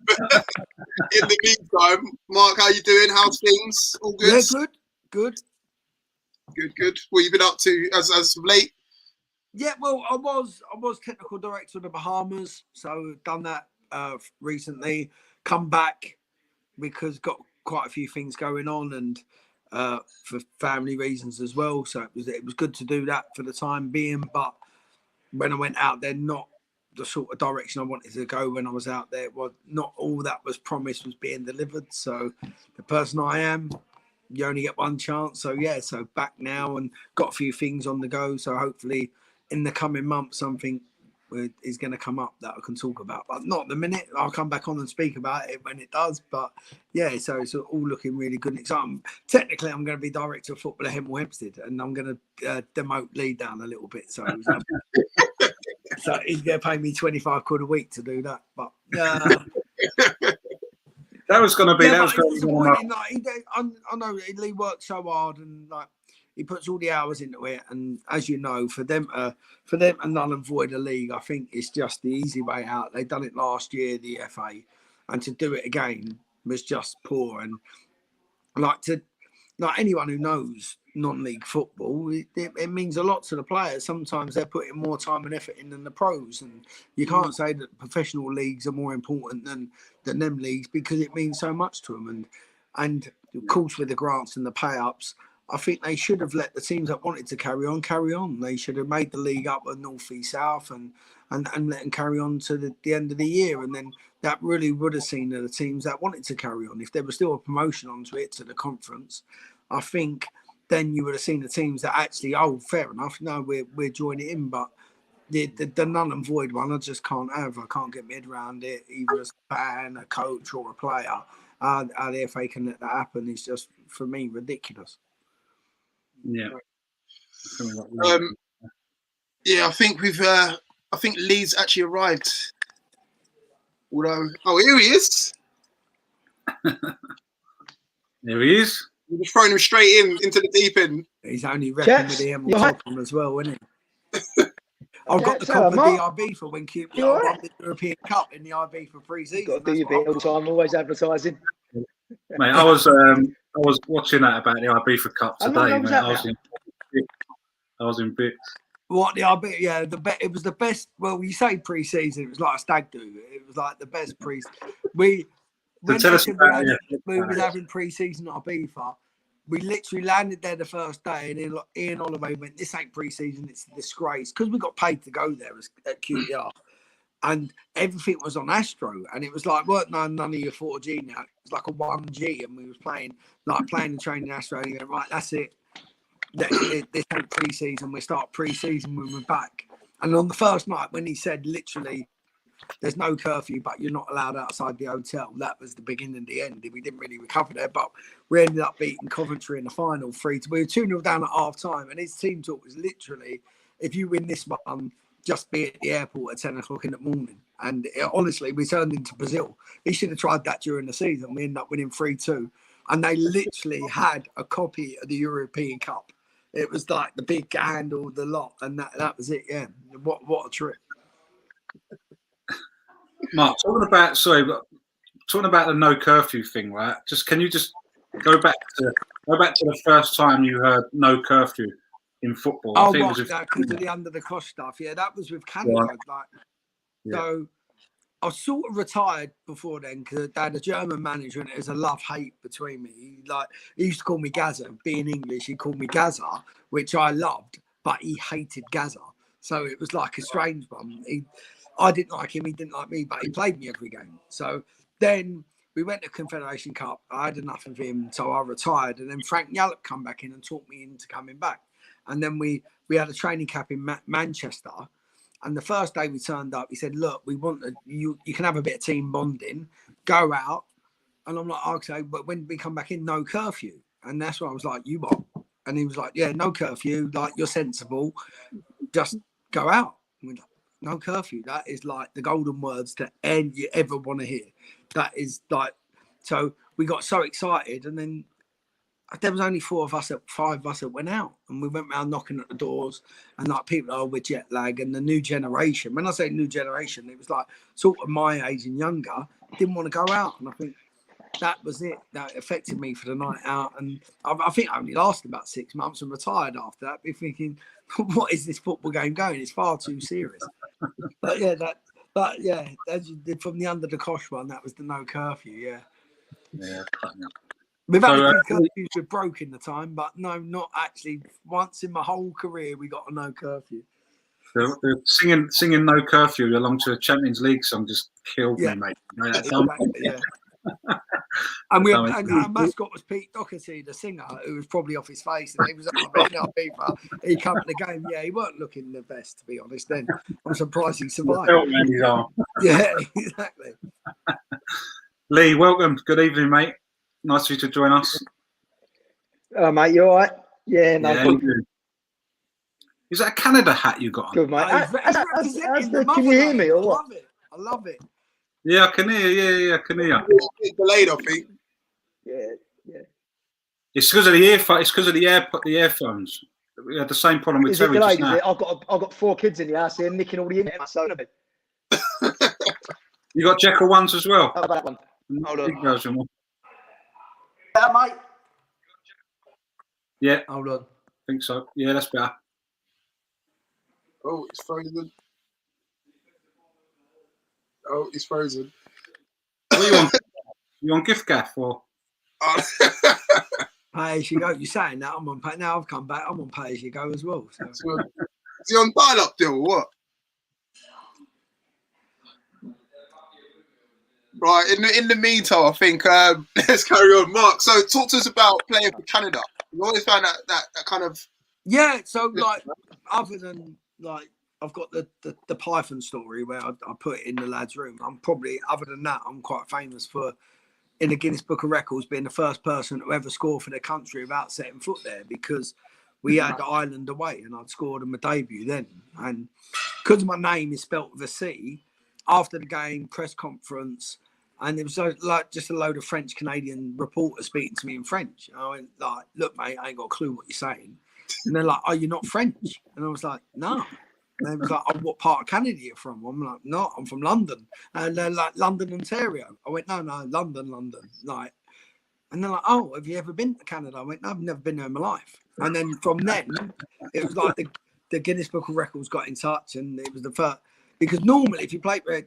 the meantime, Mark, how you doing? How's things? All good? Yeah, good. What you been up to as of late? Yeah, well, I was technical director of the Bahamas, so done that recently. Come back because got quite a few things going on, and for family reasons as well. So it was good to do that for the time being. But when I went out there, not the sort of direction I wanted to go when I was out there. Was not all that was promised was being delivered. So the person I am, you only get one chance. So yeah, so back now and got a few things on the go. So hopefully in the coming months something is going to come up that I can talk about. But not at the minute. I'll come back on and speak about it when it does. But yeah, so it's all looking really good and exciting. Technically, I'm going to be director of football at Hemel Hempstead, and I'm going to demote Lee down a little bit. So. So he's going to pay me 25 quid a week to do that. But that was going to be. Yeah, that was going to be. Like, I know Lee works so hard and like he puts all the hours into it. And as you know, for them to null and void a league, I think it's just the easy way out. They done it last year, the FA, and to do it again was just poor. And like anyone who knows non-league football, it means a lot to the players. Sometimes they're putting more time and effort in than the pros, and you can't say that professional leagues are more important than them leagues because it means so much to them. And of course, with the grants and the pay-ups, I think they should have let the teams that wanted to carry on. They should have made the league up a north, east, south, and let them carry on to the end of the year, and then that really would have seen the teams that wanted to carry on. If there was still a promotion onto it to the conference, I think then you would have seen the teams that actually, fair enough, no, we're joining in, but the null and void one, I just can't have. I can't get my head around it, either as a fan, a coach, or a player. How the FA can let that happen is just, for me, ridiculous. Yeah. Yeah, I think I think Lee's actually arrived. Although, here he is. There he is. You're just throwing him straight into the deep end. He's only reckoned with the Hemel Hempstead as well, isn't he? I've got the copper DRB for when QPR won the European Cup in the IB for pre-season. Got to do your bit all the time, always advertising. Mate, I was watching that about the IB for Cup today. Mate. I was in bits. What the IB? Yeah, it was the best. Well, you say pre-season, it was like a stag do. It was like the best pre. We were having pre-season at Ibiza. We literally landed there the first day, and then Ian Holloway went, "This ain't pre-season; it's a disgrace." Because we got paid to go there at QPR, and everything was on Astro, and it was like, none of your 4G now. It was like a 1G, and we was playing and training Astro. And he went, right, that's it. This ain't pre-season. We start pre-season when we're back. And on the first night, when he said literally, there's no curfew, but you're not allowed outside the hotel, that was the beginning and the end. We didn't really recover there, but we ended up beating Coventry in the final 3-2. We were 2-0 down at half time, and his team talk was literally, if you win this one, just be at the airport at 10 o'clock in the morning. And honestly, we turned into Brazil. He should have tried that during the season. We ended up winning 3-2. And they literally had a copy of the European Cup. It was like the big handle, the lot, and that was it. Yeah, what a trip. Mark, talking about the no curfew thing, right? Can you go back to the first time you heard no curfew in football? Because of the under the cosh stuff. Yeah, that was with Canada. So I was sort of retired before then because I had a German manager and it was a love-hate between me. He used to call me Gaza. Being English, he called me Gaza, which I loved, but he hated Gaza. So it was like a strange one. I didn't like him, he didn't like me, but he played me every game. So then we went to Confederation Cup. I had enough of him, so I retired. And then Frank Yallop come back in and talked me into coming back. And then we had a training camp in Manchester. And the first day we turned up, he said, look, we want you can have a bit of team bonding, go out. And I'm like, okay, but when we come back in, no curfew. And that's why I was like, you what? And he was like, yeah, no curfew. Like, you're sensible. Just go out. And we're like, no curfew. That is like the golden words that you ever want to hear. That is like, so we got so excited. And then there was only 5 of us that went out, and we went around knocking at the doors, and like people with jet lag and the new generation. When I say new generation, it was like sort of my age and younger didn't want to go out, and I think that was it. That affected me for the night out, and I think I only lasted about 6 months and retired after that. Be thinking, what is this football game going? It's far too serious. But yeah, as you did from the under the cosh one, that was the no curfew. Yeah. Yeah. We've had a few curfews with broke in the time, but no, not actually. Once in my whole career, we got a no curfew. The singing no curfew along to a Champions League song just killed me, mate. Yeah. And our mascot was Pete Doherty, the singer, who was probably off his face, and he was beating up people. He come to the game. Yeah, he weren't looking the best, to be honest. Then I'm surprised he survived. Yeah, exactly. Lee, welcome. Good evening, mate. Nice for you to join us. Hello, mate. You all right? Yeah, no. Yeah, good. Is that a Canada hat you got on? Good, mate. Can you hear me or what? I love it. Yeah, I can hear. Yeah, I can hear. It's delayed, I think. Yeah. It's because of the earphones. It's because of the earphones. We had the same problem with Terry just now. I've got 4 kids in the house here nicking all the internet. You got Jekyll ones as well. How about that one? Hold on. Yeah, mate. Yeah. Hold on. I think so. Yeah, that's better. Oh, it's frozen. Oh, it's frozen. What are you on? You on gift gaff or? Pay as you go. You're saying that I'm on pay now. I've come back. I'm on pay as you go as well. So. Is he on dial-up deal or what? Right. In the meantime, I think let's carry on, Mark. So, talk to us about playing for Canada. You always found that kind of. Yeah. So, like, other than like, I've got the Python story where I put it in the lads' room. I'm probably, other than that, I'm quite famous for in the Guinness Book of Records being the first person to ever score for the country without setting foot there, because we had Ireland away and I'd scored on my debut then. And because my name is spelt with a C, after the game, press conference, and there was like just a load of French Canadian reporters speaking to me in French. I went like, look, mate, I ain't got a clue what you're saying. And they're like, oh, you're not French? And I was like, no. And they was like, oh, what part of Canada are you from? I'm like, no, I'm from London. And they're like, London, Ontario. I went, no, London. Like, and they're like, oh, have you ever been to Canada? I went, no, I've never been there in my life. And then from then, it was like the Guinness Book of Records got in touch, and it was the first. Because normally, if you play for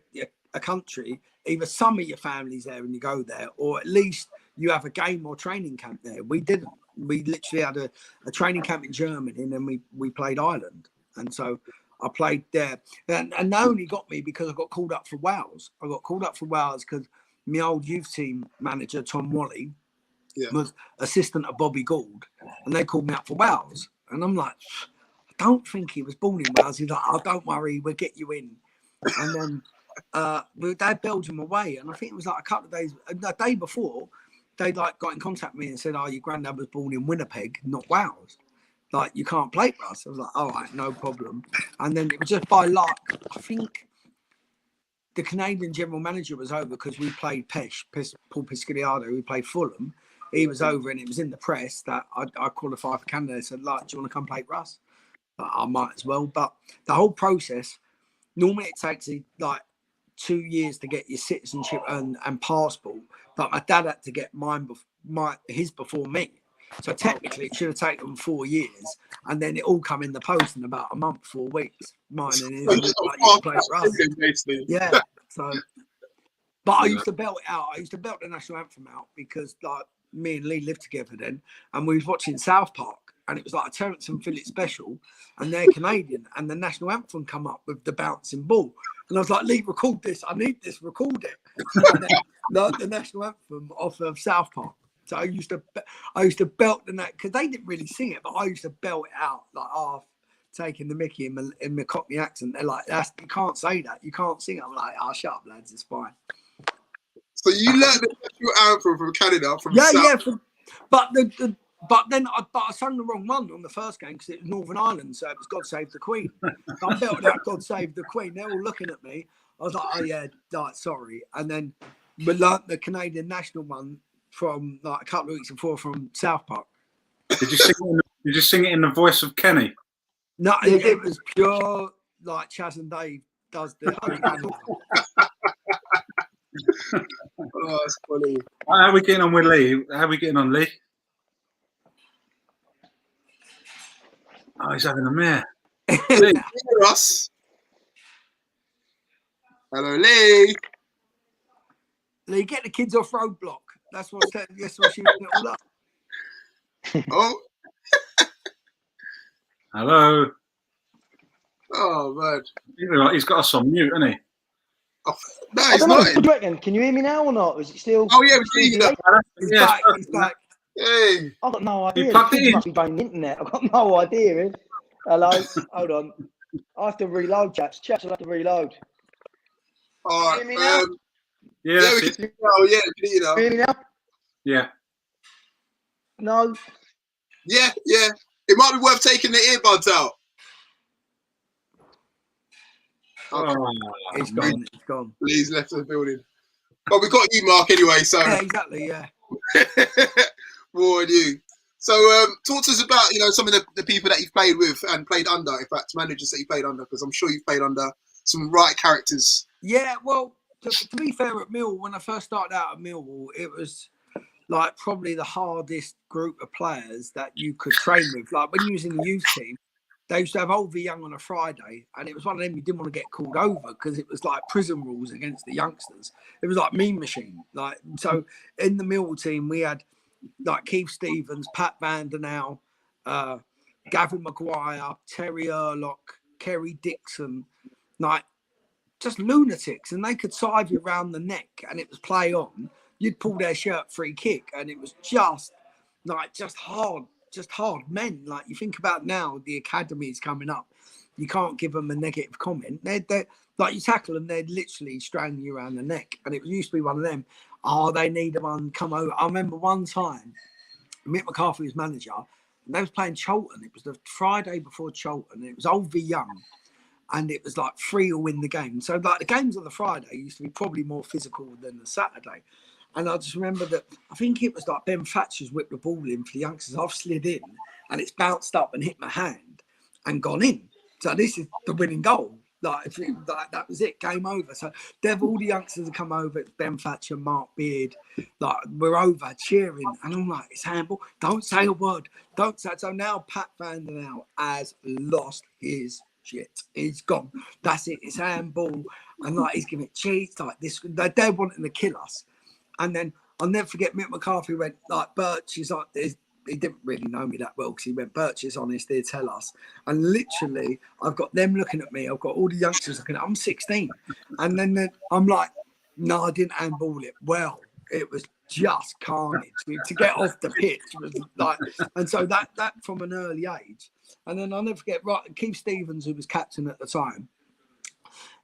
a country, either some of your family's there and you go there, or at least you have a game or training camp there. We didn't. We literally had a training camp in Germany, and then we played Ireland. And so I played there. And they only got me because I got called up for Wales. I got called up for Wales because my old youth team manager, Tom Wally, was assistant of Bobby Gould, and they called me up for Wales. And I'm like, I don't think he was born in Wales. He's like, oh, don't worry, we'll get you in. And then they had Belgium away, and I think it was like a couple of days, a day before, they like got in contact with me and said, oh, your granddad was born in Winnipeg, not Wales. Like, you can't play for us. I was like, all right, no problem. And then it was just by luck. I think the Canadian general manager was over because we played Paul Pisciliado, we played Fulham. He was over, and it was in the press that I qualified for Canada. They said, like, do you want to come play for us? I might as well. But the whole process, normally it takes like 2 years to get your citizenship and passport. But my dad had to get his before me. So technically it should have taken 4 years, and then it all come in the post in about a month, 4 weeks. Mine and his, like, you play for us. Yeah. So But I used to belt it out. I used to belt the national anthem out because like me and Lee lived together then, and we was watching South Park, and it was like a Terrence and Phillip special, and they're Canadian, and the national anthem come up with the bouncing ball, and I was like, Lee, record this. I need this. Record it. And then, the national anthem off of South Park. So I used to belt the because they didn't really sing it, but I used to belt it out like half. Taking the mickey in my Cockney accent. They're like, you can't say that. You can't sing it. I'm like, shut up, lads. It's fine. So you learned the national anthem from Canada, from South. Yeah. But then I sung the wrong one on the first game because it was Northern Ireland, so it was God Save the Queen. I felt that God Save the Queen. They're all looking at me. I was like, oh yeah, like, sorry. And then we learnt the Canadian national one from like a couple of weeks before from South Park. Did you sing it in the voice of Kenny? No, it was pure like Chaz and Dave does the Oh, that's funny. How are we getting on with Lee? How are we getting on, Lee? Oh, he's having a mare. Lee, hear us. Hello, Lee. Lee, get the kids off roadblock. That's what she was all up. Oh. Hello. Oh, man. He's got us on mute, hasn't he? Oh, no, he's not. Can you hear me now or not? Is it still? Oh, yeah, we see you now. He's back. Hey. I've got no idea. You plugged it in? Must be buying the internet. I've got no idea. Hello? Hold on. I have to reload, chaps. Chaps, I have to reload. All Can you right. hear me now? Yeah, we can see you now. Yeah, we can hear you now. Can you hear me now? Yeah. No. Yeah. It might be worth taking the earbuds out. Oh, It's gone. Lee's left the building. But we got you, Mark, anyway. So Yeah, exactly. Yeah. more on you. So talk to us about some of the people that you've played with and played under. In fact, managers that you played under, because I'm sure you've played under some right characters. Yeah. Well, to be fair, at Millwall, when I first started out at Millwall, it was like probably the hardest group of players that you could train with. Like when you was in the youth team, they used to have Old v Young on a Friday, and it was one of them you didn't want to get called over because it was like prison rules against the youngsters. It was like Mean Machine. Like so, in the Millwall team, we had like Keith Stevens, Pat Vandenau, Gavin Maguire, Terry Erlock, Kerry Dixon, like just lunatics, and they could side you around the neck, and it was play on. You'd pull their shirt free kick, and it was just hard men. Like you think about now, the academies coming up, you can't give them a negative comment. They're like you tackle them, they'd literally strangle you around the neck. And it used to be one of them. Oh, they need a one come over. I remember one time, Mick McCarthy was manager, and they was playing Cholton. It was the Friday before Cholton. It was Old v Young, and it was like 3-0 in the game. So like the games on the Friday used to be probably more physical than the Saturday. And I just remember that I think it was like Ben Thatcher's whipped the ball in for the youngsters. I've slid in and it's bounced up and hit my hand and gone in. So this is the winning goal. Like that was it, game over. So all the youngsters have come over. It's Ben Thatcher, Mark Beard. Like we're over cheering, and I'm like, it's handball. Don't say a word. Don't say. So now Pat Vandenau has lost his shit. He's gone. That's it. It's handball, and like he's giving it cheats like this. They're wanting to kill us. And then I'll never forget Mick McCarthy went like Birch is like this. He didn't really know me that well because he went, Birch is honest, he'll tell us. And literally, I've got them looking at me. I've got all the youngsters looking at me. I'm 16. And then I'm like, no, I didn't handball it. Well, it was just carnage. To get off the pitch was like, and so that from an early age. And then I'll never forget, right, Keith Stevens, who was captain at the time,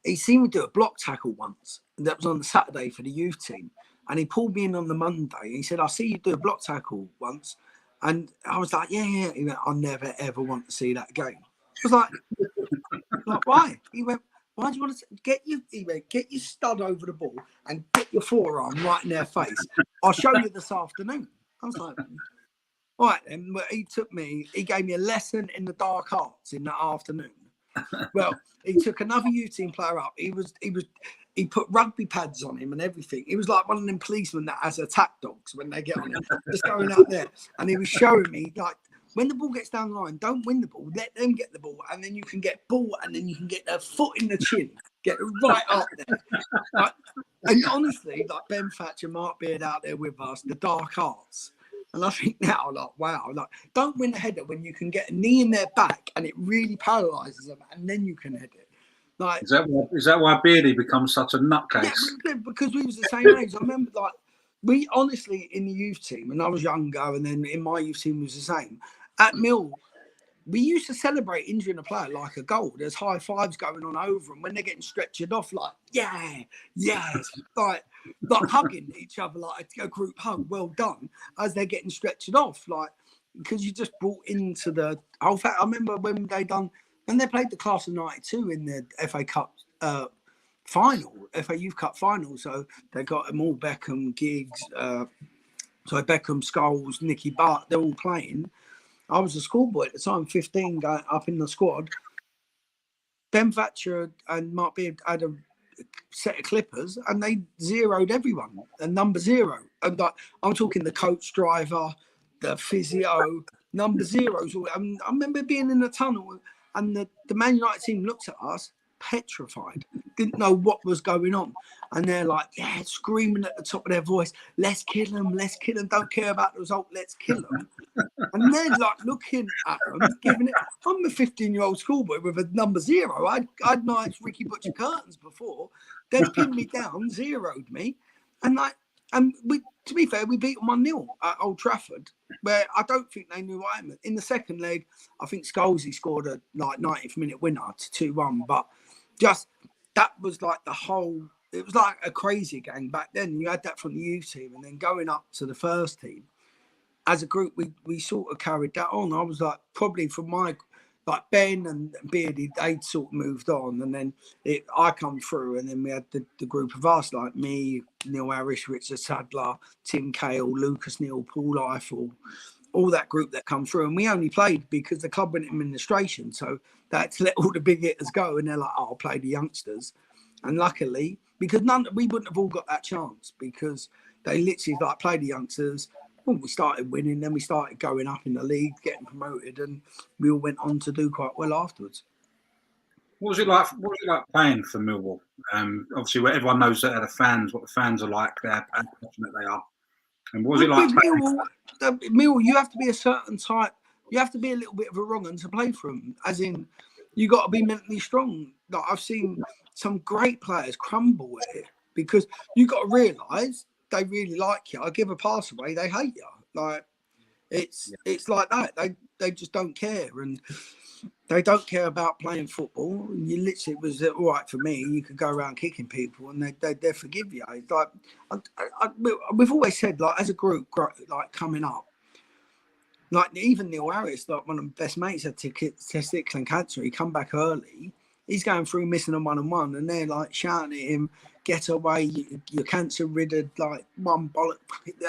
he seen me do a block tackle once. And that was on the Saturday for the youth team. And he pulled me in on the Monday. He said, I see you do a block tackle once. And I was like, yeah. He went, I never, ever want to see that again. I was like, why? He went, why do you want to get your stud over the ball and get your forearm right in their face? I'll show you this afternoon. I was like, all right. And he gave me a lesson in the dark arts in the afternoon. Well, he took another youth team player up. He put rugby pads on him and everything. He was like one of them policemen that has attack dogs when they get on him, just going out there. And he was showing me, like, when the ball gets down the line, don't win the ball. Let them get the ball, and then you can get ball, and then you can get their foot in the chin, get right up there. And honestly, like Ben Thatcher, Marc Beard out there with us, the dark arts. And I think now, like, wow, like, don't win a header when you can get a knee in their back and it really paralyses them, and then you can head it. Like, is that why Beardy becomes such a nutcase? Yeah, because we was the same age. I remember, like, we honestly in the youth team, and I was younger, and then in my youth team was the same. At Mill, we used to celebrate injuring a player like a goal. There's high fives going on over them when they're getting stretchered off, like, yes, like hugging each other, like a group hug, well done, as they're getting stretchered off, like, because you just brought into the whole fact. I remember when they played the class of '92 in the FA Cup final, FA Youth Cup final. So they got them all, Beckham, Giggs, Beckham, Scholes, Nicky Butt, they're all playing. I was a schoolboy at the time, 15, going up in the squad. Ben Thatcher and Marc Beard had a set of clippers, and they zeroed everyone, and number 0. And I'm talking the coach, driver, the physio, number 0s. I remember being in the tunnel, and the Man United team looked at us, petrified, didn't know what was going on. And they're like, screaming at the top of their voice, let's kill them, don't care about the result, let's kill them. And they're like looking at them, giving it. I'm a 15-year-old schoolboy with a number 0. I'd knifed Ricky Butcher Curtains before. They pinned me down, zeroed me. And to be fair, we beat them 1-0 at Old Trafford, where I don't think they knew what I meant. In the second leg, I think Scholesy scored a 90th minute winner to 2-1. But just that was like it was like a crazy gang back then. You had that from the youth team, and then going up to the first team. As a group, we sort of carried that on. I was like, probably from like Ben and Beardy, they'd sort of moved on. And then I come through, and then we had the group of us, like me, Neil Harris, Richard Sadler, Tim Cale, Lucas Neal, Paul Eiffel, all that group that come through. And we only played because the club went in administration. So that's let all the big hitters go. And they're like, I'll play the youngsters. And luckily, because we wouldn't have all got that chance, because they literally like played the youngsters. Well, we started winning, then we started going up in the league, getting promoted, and we all went on to do quite well afterwards. What was it like playing for Millwall? Obviously, where everyone knows that what the fans are like, how passionate they are. And what was it like playing? Millwall, you have to be a certain type. You have to be a little bit of a wrong un to play for them. As in, you got to be mentally strong. Like, I've seen some great players crumble at it, because you got to realise they really like you. I give a pass away, they hate you. Like, it's like that. They just don't care, and they don't care about playing football. You literally, it was all right for me. You could go around kicking people, and they forgive you. It's like we've always said, like, as a group, like coming up, like even Neil Harris, like one of the best mates, had testicular and cancer. He come back early. He's going through missing a 1-on-1, and they're like shouting at him, "Get away! You're cancer ridden!" Like, one bollock,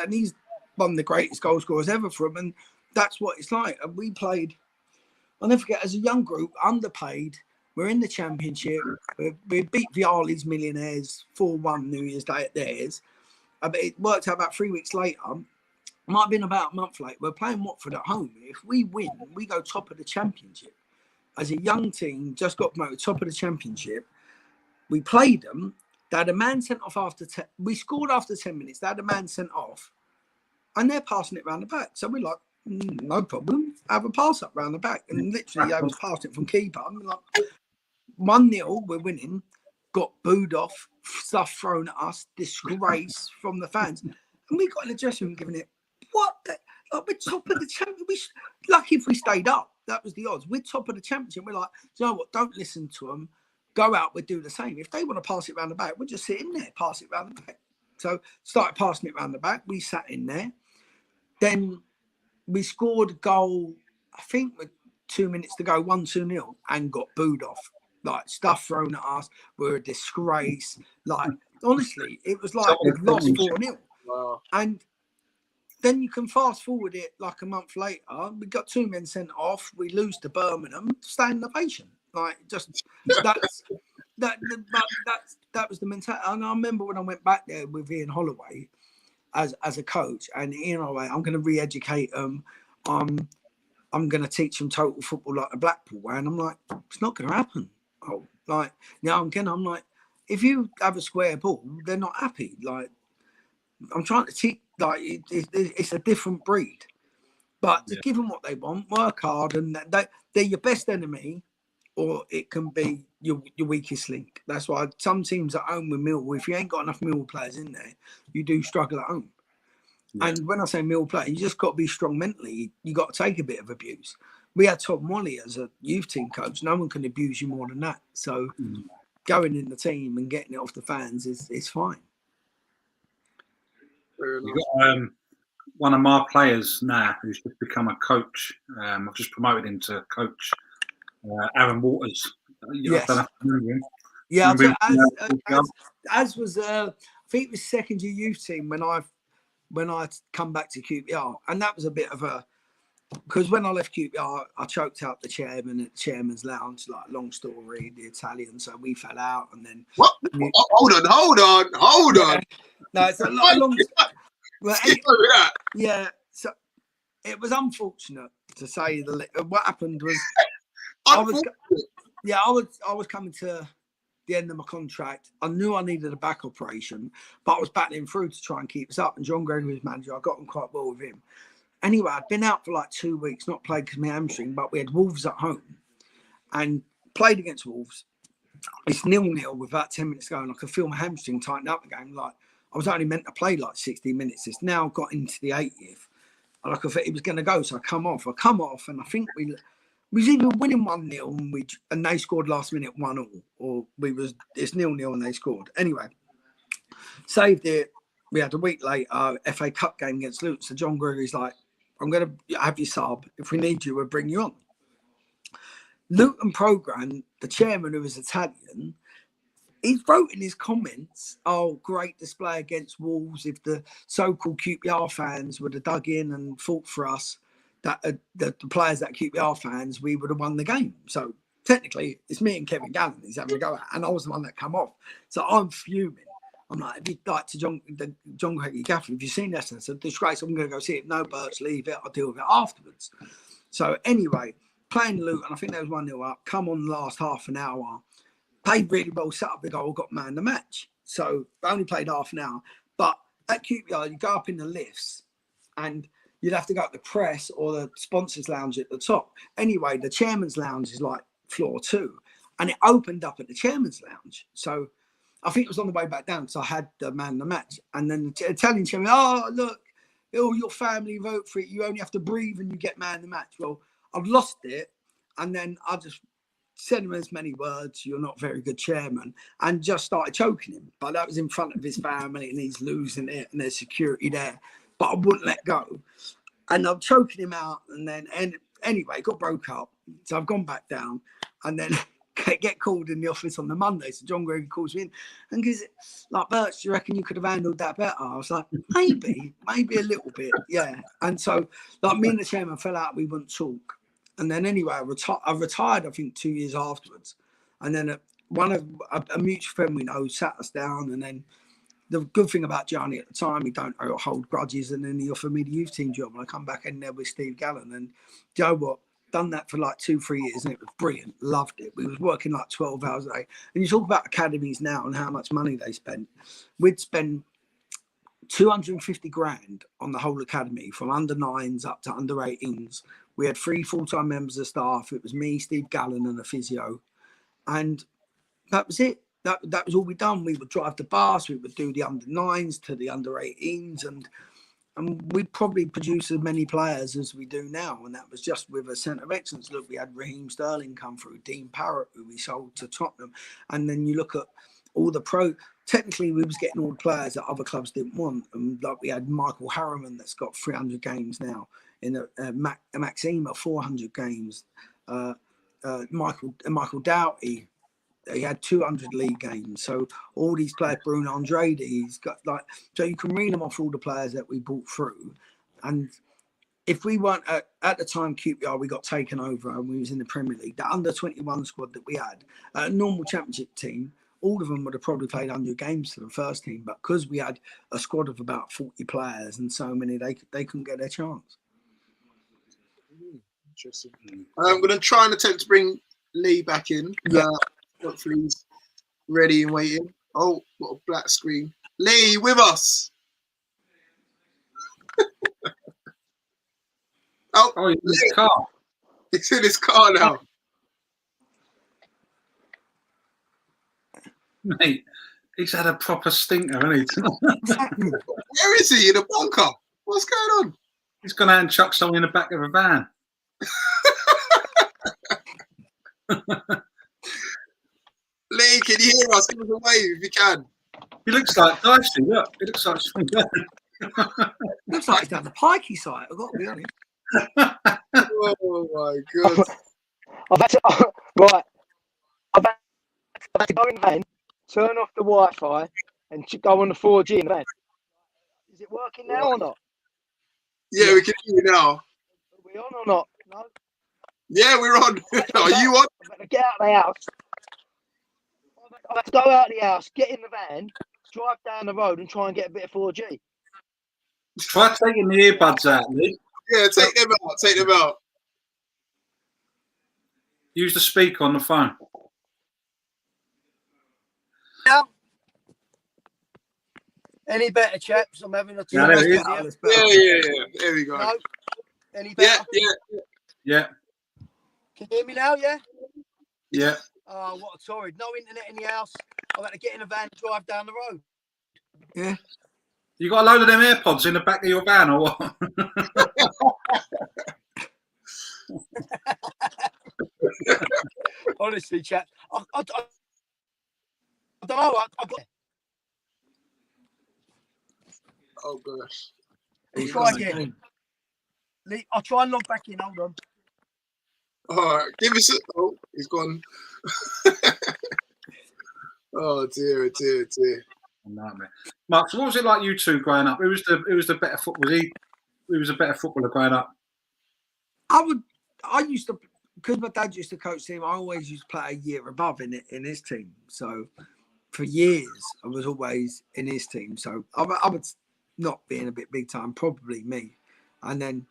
and he's one of the greatest goal scorers ever for him. And that's what it's like. And we played. I'll never forget, as a young group, underpaid. We're in the Championship. We beat Viali's Millionaires 4-1 New Year's Day at theirs. But it worked out about 3 weeks later. Might have been about a month later. We're playing Watford at home. If we win, we go top of the Championship. As a young team, just got promoted, top of the Championship. We played them. They had a man sent off after 10. We scored after 10 minutes. They had a man sent off. And they're passing it around the back. So we're like, no problem. Have a pass up round the back. And literally, I was passing it from keeper. I'm like, 1-0, we're winning. Got booed off, stuff thrown at us, disgrace from the fans. And we got in the dressing room giving it, what the? Like, we're top of the championship. Lucky if we stayed up. That was the odds. We're top of the championship. We're like, you know what? Don't listen to them. Go out. We'll do the same. If they want to pass it around the back, we'll just sit in there, pass it around the back. So started passing it around the back. We sat in there. Then we scored a goal, I think with 2 minutes to go, 1-2-0, and got booed off. Like, stuff thrown at us. We're a disgrace. Like, honestly, it was like we've lost 4-0. Wow. And then you can fast forward it like a month later. We got 2 men sent off. We lose to Birmingham. Standing ovation. Like, just that was the mentality. And I remember when I went back there with Ian Holloway as a coach, and Ian Holloway, I'm going to re-educate them. I'm going to teach them total football like a Blackpool way. And I'm like, it's not going to happen. Oh, like, now I'm like, if you have a square ball, they're not happy. Like, I'm trying to teach, like, it's a different breed. But just give them what they want, work hard, and they're your best enemy, or it can be your weakest link. That's why some teams at home with Millwall, if you ain't got enough Millwall players in there, you do struggle at home. Yeah. And when I say Millwall player, you just got to be strong mentally. You got to take a bit of abuse. We had Tom Wally as a youth team coach. No one can abuse you more than that. So going in the team and getting it off the fans is fine. You got one of my players now who's just become a coach. I've just promoted him to coach, Aaron Waters. Yes. I don't know if you remember him. Yeah, as was I think it was second year youth team when I come back to QPR, and that was a bit of a, because when I left QPR, I choked out the chairman at the chairman's lounge. Like, long story, the Italian, so we fell out, and then what? Hold on. No, it's a long. Well, yeah, so it was unfortunate to say. What happened was I was coming to the end of my contract. I knew I needed a back operation, but I was battling through to try and keep us up. And John Gregory was manager. I got on quite well with him. Anyway, I'd been out for like 2 weeks, not played because of my hamstring, but we had Wolves at home and played against Wolves. It's 0-0 with about 10 minutes to go, and I could feel my hamstring tighten up again. Like, I was only meant to play like 60 minutes. It's now got into the 80th. And I could feel it was going to go, so I come off, and I think we was either winning 1-0 and they scored last minute 1-1, or it's 0-0 and they scored. Anyway, saved it. We had a week later, FA Cup game against Luton. So John Gregory's like, I'm going to have you sub. If we need you, we'll bring you on. Luton programme, the chairman, who was Italian, he wrote in his comments, "Oh, great display against Wolves. If the so-called QPR fans would have dug in and fought for us, that the players that are QPR fans, we would have won the game." So technically, it's me and Kevin Gallen he's having a go at, and I was the one that come off. So I'm fuming. I'm like, if you like to John Gregory Gaffer, if you've seen this, it's a disgrace. I'm going to go see it. No, Birch, leave it. I'll deal with it afterwards. So anyway, playing Luton, I think there was 1-0 up. Come on, last half an hour. Played really well, set up the goal, got man the match. So only played half an hour. But at QPR, you go up in the lifts and you'd have to go up the press or the sponsors lounge at the top. Anyway, the chairman's lounge is like floor 2. And it opened up at the chairman's lounge. So I think it was on the way back down, so I had the man the match. And then the Italian chairman, "Oh, look, your family vote for it. You only have to breathe and you get man the match." Well, I've lost it. And then I just said him as many words, "You're not very good chairman," and just started choking him. But that was in front of his family and he's losing it and there's security there. But I wouldn't let go. And I'm choking him out. And anyway, got broke up. So I've gone back down and then get called in the office on the Monday. So John Gregory calls me in and goes, like, "Birch, do you reckon you could have handled that better?" I was like, maybe a little bit. Yeah. And so like me and the chairman fell out, we wouldn't talk. And then anyway, I retired, I think 2 years afterwards. And then a mutual friend we know sat us down. And then the good thing about Johnny at the time, he don't hold grudges. And then he offered me the youth team job. And I come back in there with Steve Gallen. And do you know what? Done that for like 2-3 years and it was brilliant. Loved it. We was working like 12 hours a day. And you talk about academies now and how much money they spent. We'd spend 250 grand on the whole academy, from under 9s up to under 18s. We had 3 full-time members of staff. It was me, Steve Gallen, and a physio. And that was it. That was all we'd done. We would drive the bus. We would do the under 9s to the under 18s. And we'd probably produce as many players as we do now. And that was just with a centre of excellence. Look, we had Raheem Sterling come through, Dean Parrott, who we sold to Tottenham. And then you look at all the technically we was getting all the players that other clubs didn't want. And like we had Michael Harriman that's got 300 games now. In Maxima, 400 games. Michael Doughty, he had 200 league games. So all these players, Bruno Andrade, he's got like, so you can read them off all the players that we brought through. And if we weren't at the time QPR, we got taken over and we was in the Premier League. The under 21 squad that we had, a normal championship team, all of them would have probably played 100 games for the first team. But because we had a squad of about 40 players and so many, they couldn't get their chance. Interesting. I'm going to try and attempt to bring Lee back in. Yeah. Hopefully he's ready and waiting. Oh, what a black screen. Lee, you with us? Oh, he's in his car. He's in his car now. Mate, he's had a proper stinker, hasn't he? Where is he? In a bunker? What's going on? He's gone out and chucked someone in the back of a van. Lee, can you hear us? Give us a wave if you can. He looks like Dicey, look. He looks like Looks like he's done the pikey site, I've got to be honest. Oh my god. I've had to, right. I've had to go in the van, turn off the Wi-Fi, and go on the 4G in the van. Is it working now or not? Yeah, we can hear you now. Are we on or not? No. Yeah, we're on. Are you on? I've had to get out of the house. I've had to go out of the house, get in the van, drive down the road, and try and get a bit of 4G. Try taking the earbuds out, Lee. Yeah, take them out. Take them out. Use the speaker on the phone. Yeah. Any better, chaps? I'm having a Yeah, there he is. Yeah. There we go. No? Any better? Yeah. Can you hear me now, yeah? Yeah. Oh, what a torrid. No internet in the house. I've had to get in a van and drive down the road. Yeah. You got a load of them AirPods in the back of your van or what? Honestly, chaps. I don't know. I've got... Oh gosh. Let's try again. I'll try and log back in. Hold on. All right, give us a... Oh, he's gone. Oh dear. Nightmare. Mark, so what was it like you two growing up? Who was the better footballer? Who was a better footballer growing up? I used to, because my dad used to coach the team, I always used to play a year above in his team. So for years, I was always in his team. So I would not being a bit big time, probably me. And then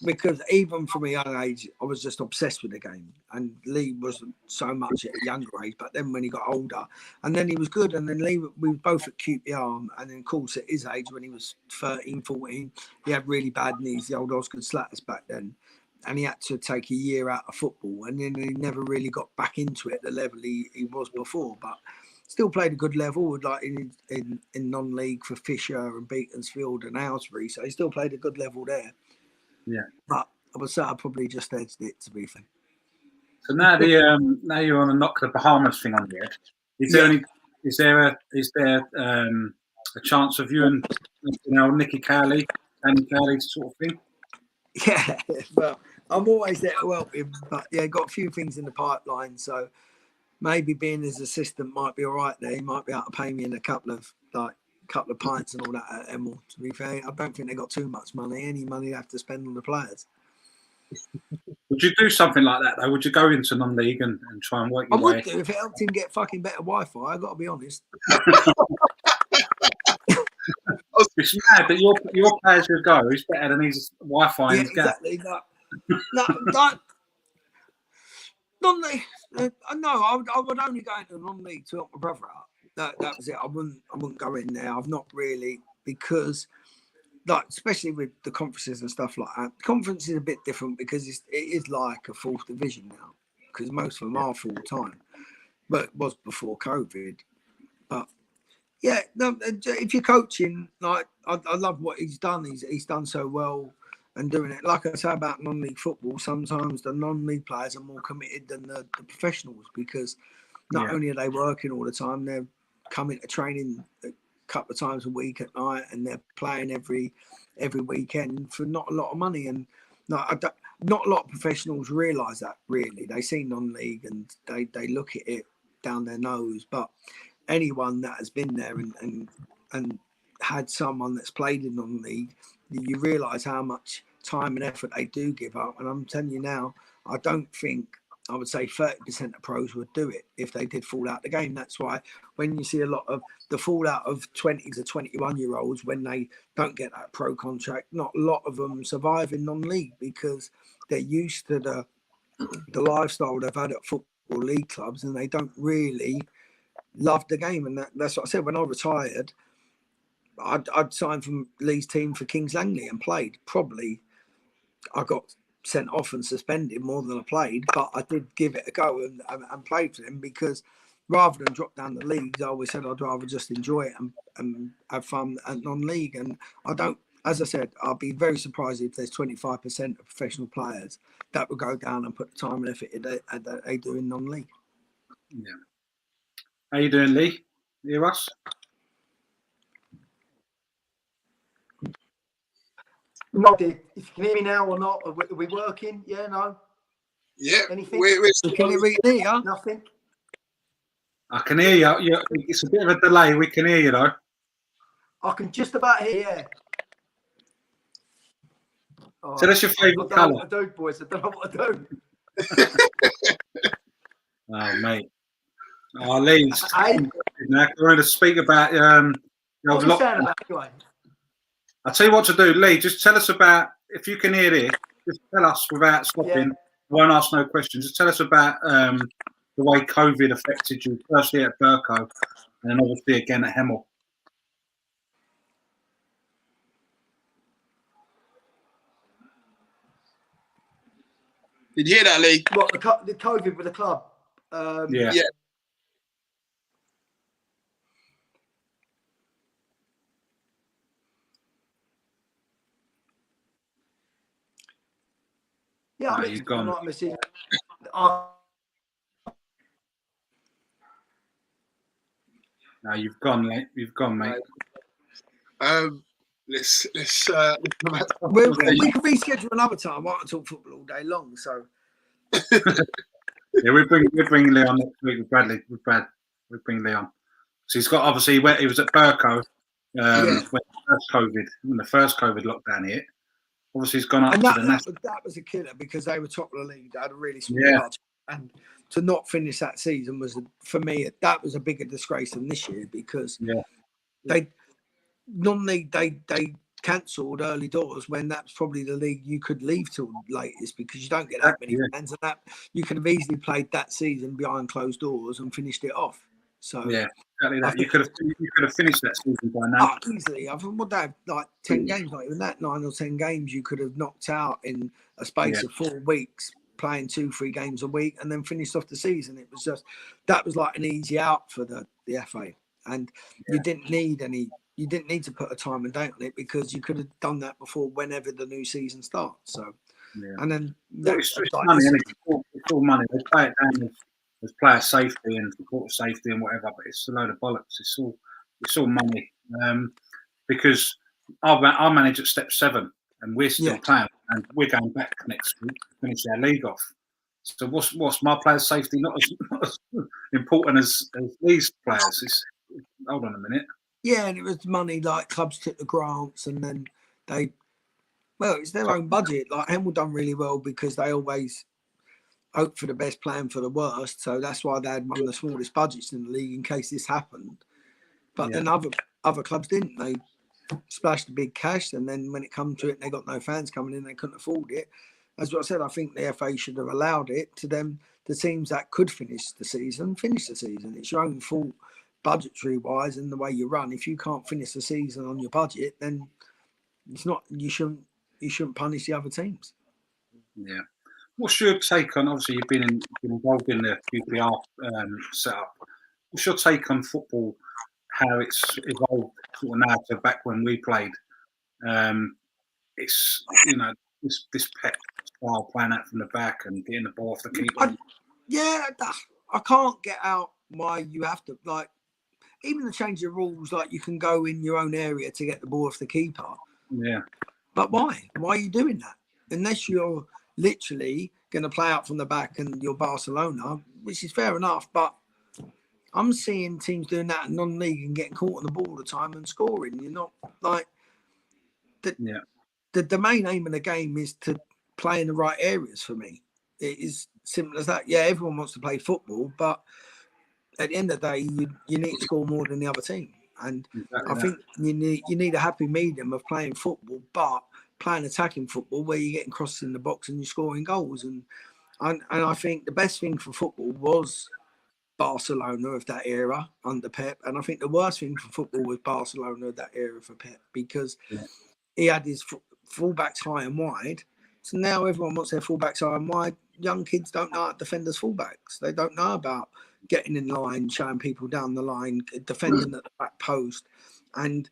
because even from a young age, I was just obsessed with the game. And Lee wasn't so much at a younger age, but then when he got older, and then he was good. And then Lee, we were both at QPR. And then, of course, at his age, when he was 13, 14, he had really bad knees, the old Osgood Slatters back then. And he had to take a year out of football. And then he never really got back into it at the level he was before. But still played a good level, like in non-league for Fisher and Beaconsfield and Aylesbury. So he still played a good level there. Yeah, but I would say I probably just edged it, to be fair. So now now you're on a knock the Bahamas thing on here. Is there a chance of you and Nicky Cowley and Cowley sort of thing? Yeah, well, I'm always there to help him, but yeah, got a few things in the pipeline. So maybe being his assistant might be all right there. He might be able to pay me in a couple of pints and all that at Hemel. To be fair, I don't think they got too much money. Any money they have to spend on the players. Would you do something like that though? Would you go into non-league and try and work your way? I would do if it helped him get fucking better Wi-Fi. I got to be honest. It's mad that your players who go is better than his Wi-Fi in his gap. Exactly. Non-league. No, I would only go into non-league to help my brother out. That was it. I wouldn't go in there. I've not really, because especially with the conferences and stuff like that. Conference is a bit different because it is like a fourth division now, because most of them are full time, but it was before COVID. But yeah, no, if you're coaching, I love what he's done. He's done so well and doing it. Like I say about non-league football, sometimes the non-league players are more committed than the professionals, because not only are they working all the time, they're coming to training a couple of times a week at night, and they're playing every weekend for not a lot of money. And not a lot of professionals realise that, really. They see non-league and they look at it down their nose. But anyone that has been there and had someone that's played in non-league, you realise how much time and effort they do give up. And I'm telling you now, I don't think, I would say 30% of pros would do it if they did fall out the game. That's why when you see a lot of the fallout of 20 to 21-year-olds when they don't get that pro contract, not a lot of them survive in non-league, because they're used to the lifestyle they've had at football league clubs, and they don't really loved the game, and that's what I said. When I retired, I'd signed from Lee's team for Kings Langley and played. Probably I got sent off and suspended more than I played, but I did give it a go and played for them, because rather than drop down the leagues, I always said I'd rather just enjoy it and have fun at non-league. And I don't, as I said, I'll be very surprised if there's 25% of professional players that would go down and put the time and effort that they do in non-league. Yeah. How you doing, Lee? You hear us? Not if you can hear me now or not. Are we working? Yeah, no. Yeah. Anything? Can you read me? Yeah? Nothing. I can hear you. It's a bit of a delay. We can hear you though. I can just about hear. Yeah. Oh, So that's your favourite colour. I don't know what I do, boys. I don't know what I do. Oh, mate. Oh, Lee. Hey? Now we're going to speak about What are you saying about anyway? I'll tell you what to do, Lee. Just tell us about, if you can hear this, just tell us without stopping. Yeah. I won't ask no questions. Just tell us about the way COVID affected you, firstly at Billericay, and then obviously again at Hemel. Did you hear that, Lee? What, the COVID with the club? Yeah. Yeah, I mean, you've gone. Like missing. No, you've gone, mate. You've gone, mate. Let's We can reschedule another time. I want to talk football all day long. So Yeah, we bring Leon next week with Bradley. We bring Leon. So he's got, obviously he was at Billericay when the first COVID lockdown hit. Obviously he's gone up and to the national. that was a killer, because they were top of the league. They had a really small budget, and to not finish that season was, for me, that was a bigger disgrace than this year, because they cancelled early doors when that's probably the league you could leave till latest, because you don't get that many fans, and that you could have easily played that season behind closed doors and finished it off. So exactly that. You could have finished that season by now. Easily. I think what they have, like 10 games, not even that, 9 or 10 games you could have knocked out in a space of 4 weeks, playing 2-3 games a week, and then finished off the season. It was just, that was like an easy out for the FA, and you didn't need to put a time and date on it, because you could have done that before whenever the new season starts. So and then it's money, and it's all money. They play it down as player safety and supporter safety and whatever, but it's a load of bollocks. It's all money. Because I'll manage at step 7, and we're still playing, and we're going back next week to finish our league off. So what's my players' safety not as important as these players? Hold on a minute. Yeah, and it was money, like clubs took the grants, and then it's their own budget. Like Hemel done really well, because they always hope for the best, plan for the worst. So that's why they had one of the smallest budgets in the league in case this happened. But then other clubs didn't. They splashed the big cash, and then when it come to it, they got no fans coming in. They couldn't afford it. As what I said, I think the FA should have allowed it to them. The teams that could finish the season. It's your own fault, budgetary wise, and the way you run. If you can't finish the season on your budget, then it's not. You shouldn't punish the other teams. Yeah. What's your take on? Obviously, you've been involved in the QPR setup. What's your take on football? How it's evolved sort of now to back when we played? It's this pet style playing out from the back and getting the ball off the keeper. I can't get out why you have to, like, even the change of rules, like you can go in your own area to get the ball off the keeper. Yeah. But why? Why are you doing that? Unless you're literally going to play out from the back and you're Barcelona, which is fair enough. But I'm seeing teams doing that in non-league and getting caught on the ball all the time and scoring. You're not like the main aim of the game is to play in the right areas for me. It is simple as that. Yeah, everyone wants to play football, but at the end of the day, you need to score more than the other team. And I think you need a happy medium of playing football, but playing attacking football where you're getting crosses in the box and you're scoring goals. And I think the best thing for football was Barcelona of that era under Pep. And I think the worst thing for football was Barcelona of that era for Pep, because he had his fullbacks high and wide. So now everyone wants their fullbacks high and wide. Young kids don't know how to defend as fullbacks. They don't know about getting in line, showing people down the line, defending at the back post. And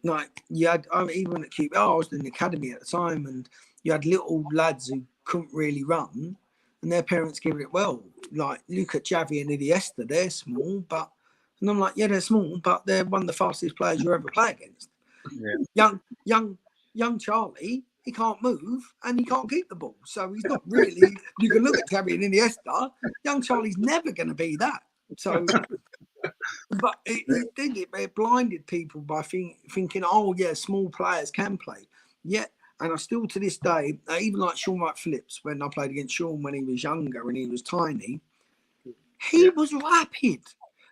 like you had, even at QPR, I was in the academy at the time, and you had little lads who couldn't really run, and their parents give it well. Like, look at Xavi and Iniesta, they're small, and I'm like, yeah, they're small, but they're one of the fastest players you ever play against. Yeah. Young Charlie, he can't move and he can't keep the ball, so he's not really. You can look at Xavi and Iniesta. Young Charlie's never going to be that. So, but it blinded people by thinking, oh yeah, small players can play. Yeah. And I still, to this day, even like Sean Wright Phillips, when I played against Sean when he was younger and he was tiny, he was rapid.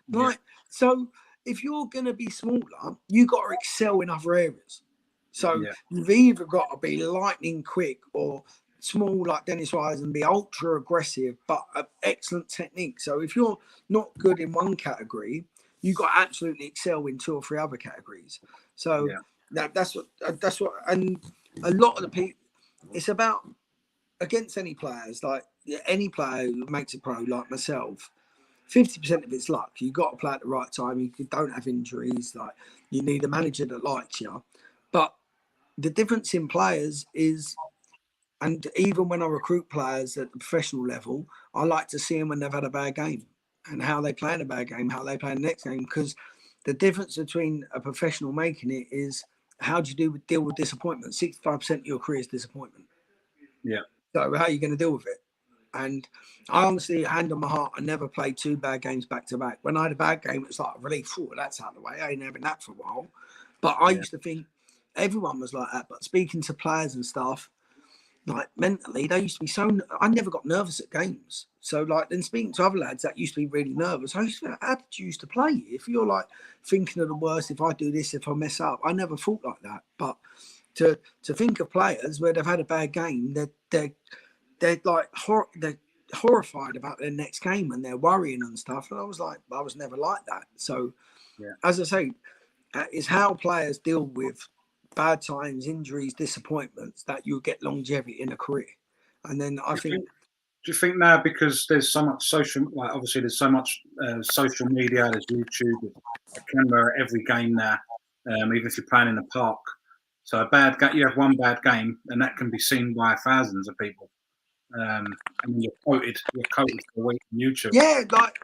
Like, so if you're going to be smaller, you got to excel in other areas. So you've either got to be lightning quick or small like Dennis Wise and be ultra aggressive, but excellent technique. So if you're not good in one category, you've got to absolutely excel in 2 or 3 other categories. So that's what, and a lot of the people, it's about against any players, like any player who makes a pro, like myself, 50% of it's luck. You got to play at the right time. You don't have injuries. Like, you need a manager that likes you. But the difference in players is, and even when I recruit players at the professional level, I like to see them when they've had a bad game and how they play in a bad game, how they play in the next game. Because the difference between a professional making it is, how do you deal with disappointment? 65% of your career is disappointment. Yeah. So how are you going to deal with it? And I honestly, hand on my heart, I never played 2 bad games back to back. When I had a bad game, it was like a relief. Oh, that's out of the way. I ain't having that for a while. But I used to think everyone was like that. But speaking to players and stuff, like mentally, they used to be so. I never got nervous at games. So like, then speaking to other lads that used to be really nervous, I used to think, how did you used to play? If you're like thinking of the worst, if I do this, if I mess up, I never thought like that. But to think of players where they've had a bad game, they're like they're horrified about their next game and they're worrying and stuff. And I was like, I was never like that. So as I say, it's how players deal with bad times, injuries, disappointments, that you'll get longevity in a career. And then I think. Do you think now, because there's so much social, like obviously there's so much social media, there's YouTube, there's a camera at every game now, even if you're playing in the park. So a bad game, you have one bad game, and that can be seen by thousands of people. And you're quoted for a week on YouTube. Yeah, like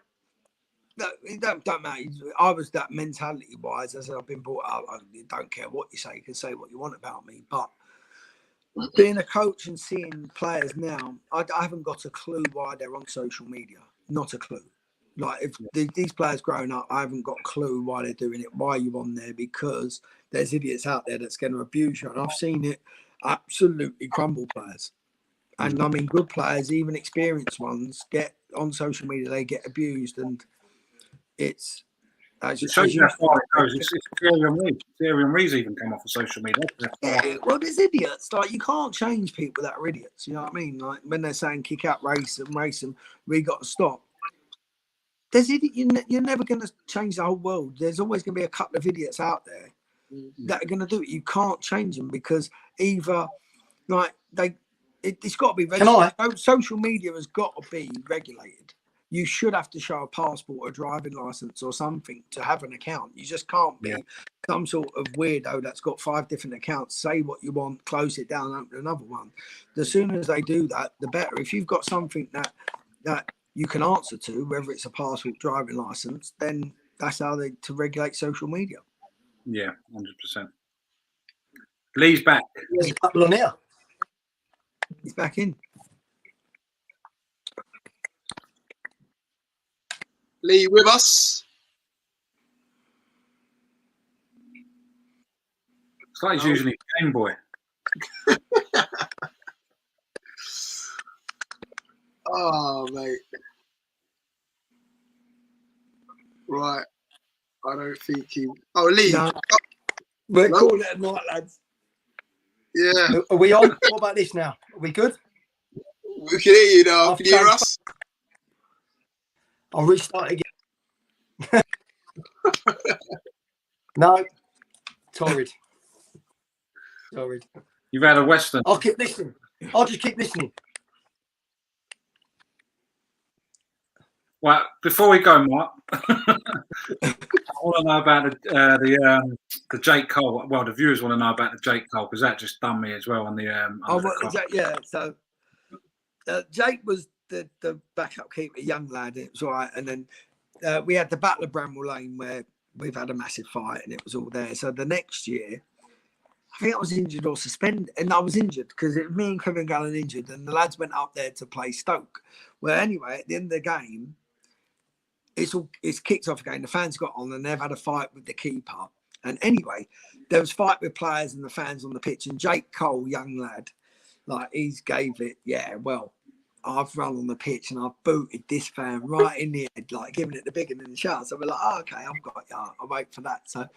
it don't matter. I was that mentality wise. As I've been brought up, I don't care what you say. You can say what you want about me, but being a coach and seeing players now, I haven't got a clue why they're on social media. Not a clue. Like, if these players growing up, I haven't got a clue why they're doing it, why you're on there, because there's idiots out there that's going to abuse you. And I've seen it absolutely crumble players. And I mean, good players, even experienced ones, get on social media, they get abused. And it's... It shows you how far it goes. It's Thierry Henry. Thierry Henry's even come off of social media. Yeah, well, there's idiots. Like, you can't change people that are idiots. You know what I mean? Like, when they're saying kick out racism, we got to stop. There's idiot. You're never going to change the whole world. There's always going to be a couple of idiots out there that are going to do it. You can't change them, because either, like, it's got to be regulated. Social media has got to be regulated. You should have to show a passport or a driving license or something to have an account. You just can't be some sort of weirdo that's got 5 different accounts, say what you want, close it down, open another one. The sooner as they do that, the better. If you've got something that you can answer to, whether it's a passport, driving license, then that's how to regulate social media. Yeah, 100%. Lee's back. There's a couple on here. He's back in. Lee, with us? It's like he's using his Game Boy. Oh, mate. Right. I don't think he... Oh, Lee. No. We're calling it a night, lads. Yeah. Are we on? What about this now? Are we good? We can hear you now. Can you hear us? I'll restart again. No, torrid. Torrid. You've had a Western. I'll keep listening. I'll just keep listening. Well, before we go, Mark, I want to know about the Jake Cole. Well, the viewers want to know about the Jake Cole because that just done me as well on the. Yeah. So Jake was the backup keeper, young lad. It was all right, and then we had the Battle of Bramwell Lane where we've had a massive fight, and it was all there. So the next year, I think I was injured or suspended, and I was injured because it was me and Kevin Gallen injured, and the lads went up there to play Stoke. Well, anyway, at the end of the game, it's kicked off again. The fans got on, and they've had a fight with the keeper. And anyway, there was a fight with players and the fans on the pitch, and Jake Cole, young lad, like he's gave it. Yeah, well, I've run on the pitch and I've booted this fan right in the head, like giving it the big one in the shot. So we're like, oh, okay, I've got you. I'll wait for that. So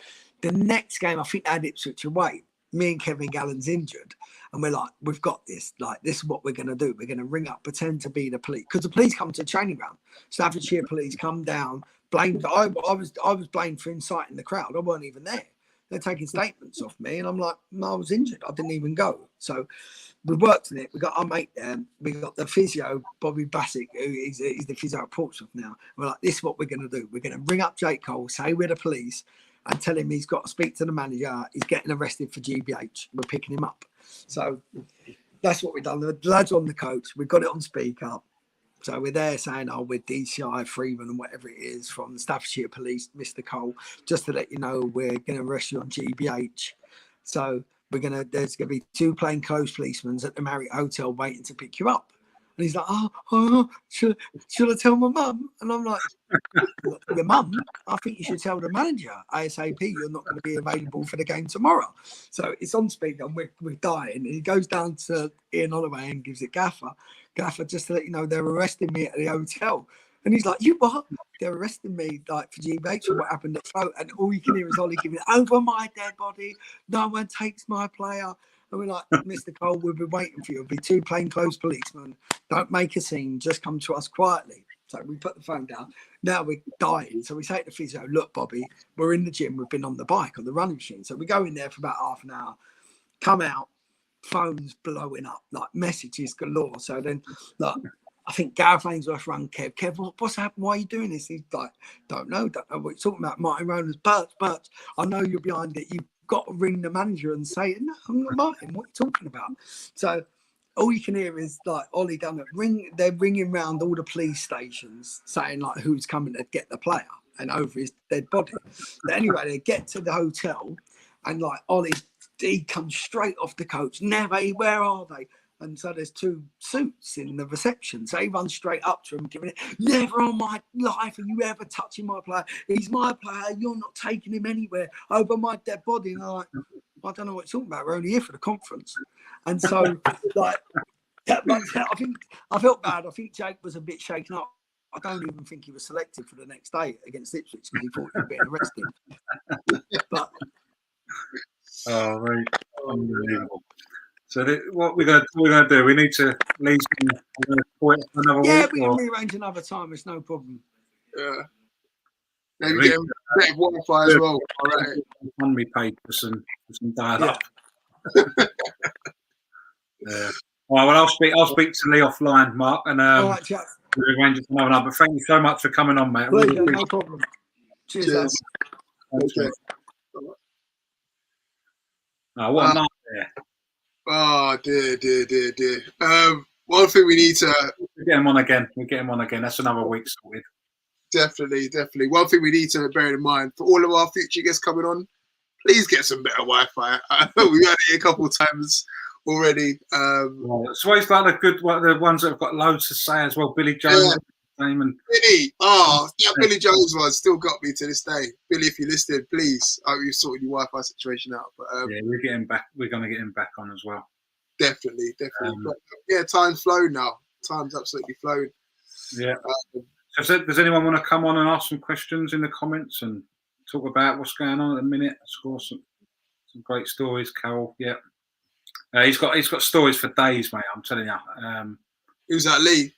the next game, I think they had Ipswich away. Me and Kevin Gallen's injured, and we're like, we've got this. Like, this is what we're going to do. We're going to ring up, pretend to be the police, because the police come to the training ground. Staffordshire police come down, blamed. I was blamed for inciting the crowd. I weren't even there. They're taking statements off me, and I'm like, no, I was injured. I didn't even go. So we worked on it. We got our mate there. We got the physio, Bobby Bassick, who is the physio at Portsmouth now. We're like, this is what we're going to do. We're going to ring up Jake Cole, say we're the police, and tell him he's got to speak to the manager. He's getting arrested for GBH. We're picking him up. So that's what we've done. The lads on the coach. We've got it on speaker. So we're there saying, oh, we're DCI, Freeman, and whatever it is from the Staffordshire Police, Mr. Cole, just to let you know we're going to arrest you on GBH. So there's going to be 2 plainclothes policemen at the Marriott Hotel waiting to pick you up. And he's like, should I tell my mum? And I'm like, your mum? I think you should tell the manager ASAP you're not going to be available for the game tomorrow. So it's on speaker and we're dying. And he goes down to Ian Holloway and gives it Gaffer, just to let you know they're arresting me at the hotel. And he's like, you what? They're arresting me like for GBH for what happened at Float. And all you can hear is Ollie giving it over my dead body. No one takes my player. And we're like, Mr. Cole, we've been waiting for you. It'll be 2 plainclothes policemen. Don't make a scene. Just come to us quietly. So we put the phone down. Now we're dying. So we say to the physio, look, Bobby, we're in the gym. We've been on the bike, on the running machine. So we go in there for about half an hour, come out, phones blowing up, like messages galore. So then, like, I think Gareth Ainsworth rang Kev, what's happened? Why are you doing this? He's like, don't know what you're talking about. Martin Rollins, Birch, I know you're behind it. You've got to ring the manager and say, no, I'm not Martin. What are you talking about? So all you can hear is like Ollie Dunn they're ringing round all the police stations saying like who's coming to get the player and over his dead body. But anyway, they get to the hotel and like Ollie, he comes straight off the coach. Never, where are they? And so there's 2 suits in the reception. So he runs straight up to him, giving it, never on my life are you ever touching my player. He's my player. You're not taking him anywhere over my dead body. And I'm like, I don't know what you're talking about. We're only here for the conference. And so, like, I felt bad. I think Jake was a bit shaken up. I don't even think he was selected for the next day against Ipswich because he thought he was being arrested. But oh, very unbelievable. So what we're going to do? We need to leave for another week. Yeah, we can rearrange another time. It's no problem. Yeah. Maybe get better Wi-Fi as well. All right. Money paid for some dial-up. Yeah. All right. Well, I'll speak to Lee offline, Mark, and all right, Jack. we'll arrange it for another night. But thank you so much for coming on, mate. Pleasure, no problem. Cheers. Okay. Oh, what a night there. Oh dear. One thing we need to We'll get him on again. That's another week sorted. definitely. One thing we need to bear in mind for all of our future guests coming on, please get some better Wi-Fi. We've had it a couple of times already. It's always like the ones that have got loads to say as well. Billy Jones, and Billy, that Billy Jones one still got me to this day. Billy, if you're listening, please, I hope you've sorted your Wi-Fi situation out. But yeah, we're getting back. We're going to get him back on as well. Definitely. But, yeah, time's flown now. Time's absolutely flown. Yeah. Does anyone want to come on and ask some questions in the comments and talk about what's going on at the minute? Score some great stories, Carol. Yeah. He's got stories for days, mate. I'm telling you. Who's that, Lee?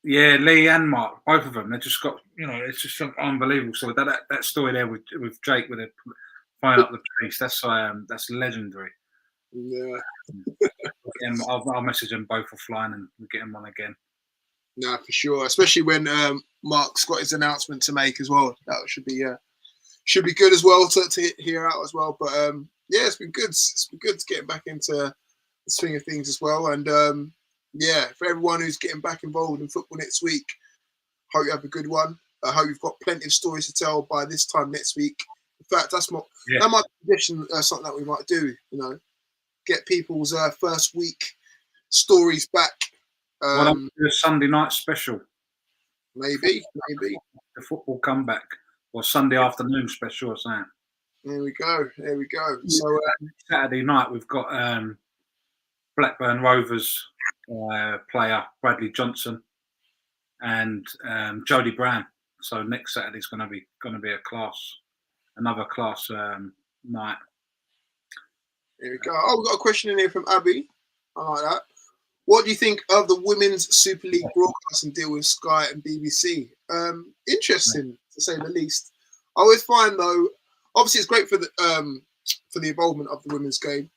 Yeah, Lee and Mark, both of them. They just got, it's just an unbelievable story. That story there with Jake with it flying up the piece, that's legendary. Yeah. I'll message them both offline and we'll get them on again. No, for sure. Especially when Mark's got his announcement to make as well. That should be good as well to hear out as well. But yeah, it's been good. It's been good to get back into the swing of things as well. And yeah, for everyone who's getting back involved in football next week, hope you have a good one. I hope you've got plenty of stories to tell by this time next week. In fact, that might be something that we might do. Get people's first week stories back. Why don't we do a Sunday night special? Maybe. The football comeback. Or Sunday afternoon special or something. There we go. So Saturday night we've got Blackburn Rovers player Bradley Johnson and Jodie Brown. So next Saturday's going to be another class night. There we go. Oh, we've got a question in here from Abby. I like that. What do you think of the Women's Super League broadcasting deal with Sky and BBC? Interesting, to say the least. I always find, though, obviously it's great for the involvement of the women's game,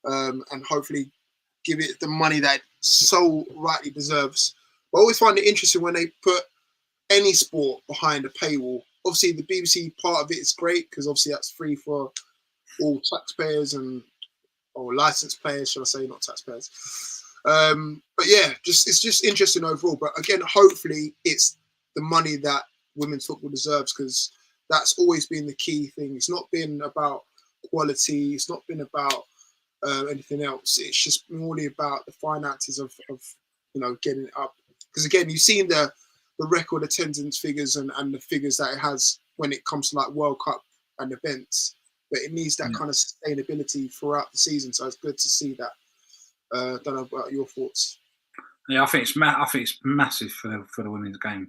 and hopefully give it the money that it so rightly deserves. But I always find it interesting when they put any sport behind a paywall. Obviously, the BBC part of it is great because obviously that's free for all taxpayers or licensed players, should I say, not taxpayers. But yeah, it's just interesting overall. But again, hopefully it's the money that women's football deserves, because that's always been the key thing. It's not been about quality. It's not been about anything else. It's just really about the finances of getting it up. Because again, you've seen the record attendance figures and the figures that it has when it comes to like World Cup and events. But it needs that kind of sustainability throughout the season. So it's good to see that. Don't know about your thoughts. Yeah, I think it's massive for the women's game.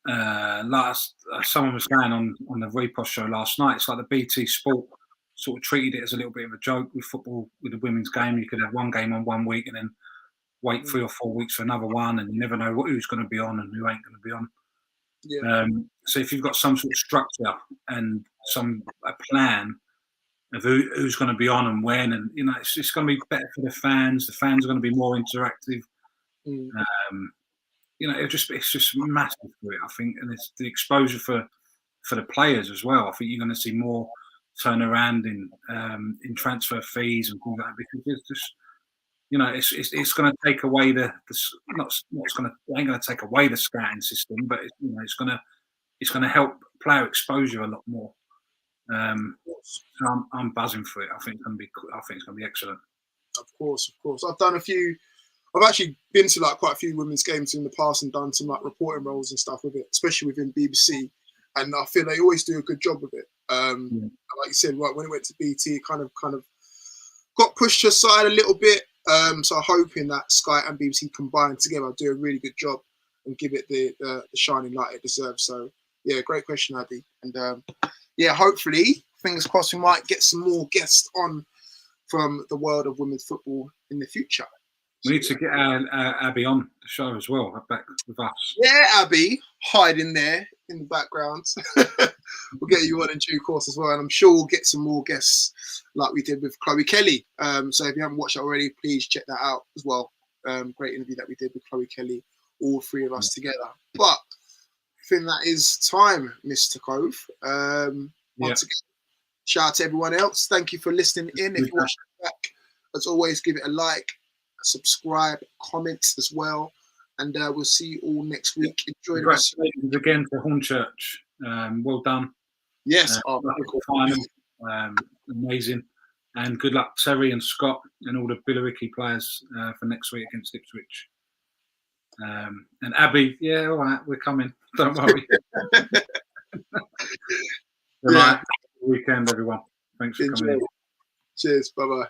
Someone was saying on the Repost show last night, it's like the BT Sport sort of treated it as a little bit of a joke with football, with the women's game. You could have one game on one week and then wait 3 or 4 weeks for another one, and you never know who's going to be on and who ain't going to be on. Yeah. So if you've got some sort of structure and a plan of who's going to be on and when, and it's going to be better for the fans. The fans are going to be more interactive. It's just massive for it, I think, and it's the exposure for the players as well. I think you're going to see more turnaround in transfer fees and things like that, because it's just it's going to take away it ain't going to take away the scouting system, but it's going to help player exposure a lot more. So I'm buzzing for it. I think it's going to be excellent. Of course. I've actually been to like quite a few women's games in the past and done some like reporting roles and stuff with it, especially within BBC. And I feel they always do a good job with it. Like you said, right, when it went to BT, it kind of got pushed aside a little bit. So I'm hoping that Sky and BBC combined together do a really good job and give it the shining light it deserves. So yeah, great question, Abby. And yeah, hopefully, fingers crossed, we might get some more guests on from the world of women's football in the future. We need to get Abby on the show as well, back with us. Yeah, Abby, hiding there in the background. We'll get you on in due course as well. And I'm sure we'll get some more guests like we did with Chloe Kelly. So if you haven't watched it already, please check that out as well. Great interview that we did with Chloe Kelly, all three of us together. But I think that is time, Mr. Cove. Once again, shout out to everyone else. Thank you for listening in. If you watch it back, as always, give it a like, subscribe, comments as well, and we'll see you all next week. Enjoy the rest of the week. Again for Hornchurch. Well done. Yes, amazing, and good luck Terry and Scott and all the Billericay players for next week against Ipswich. And Abby, yeah, all right, we're coming. Don't worry. Right, weekend, everyone. Thanks for coming in. Cheers. Bye bye.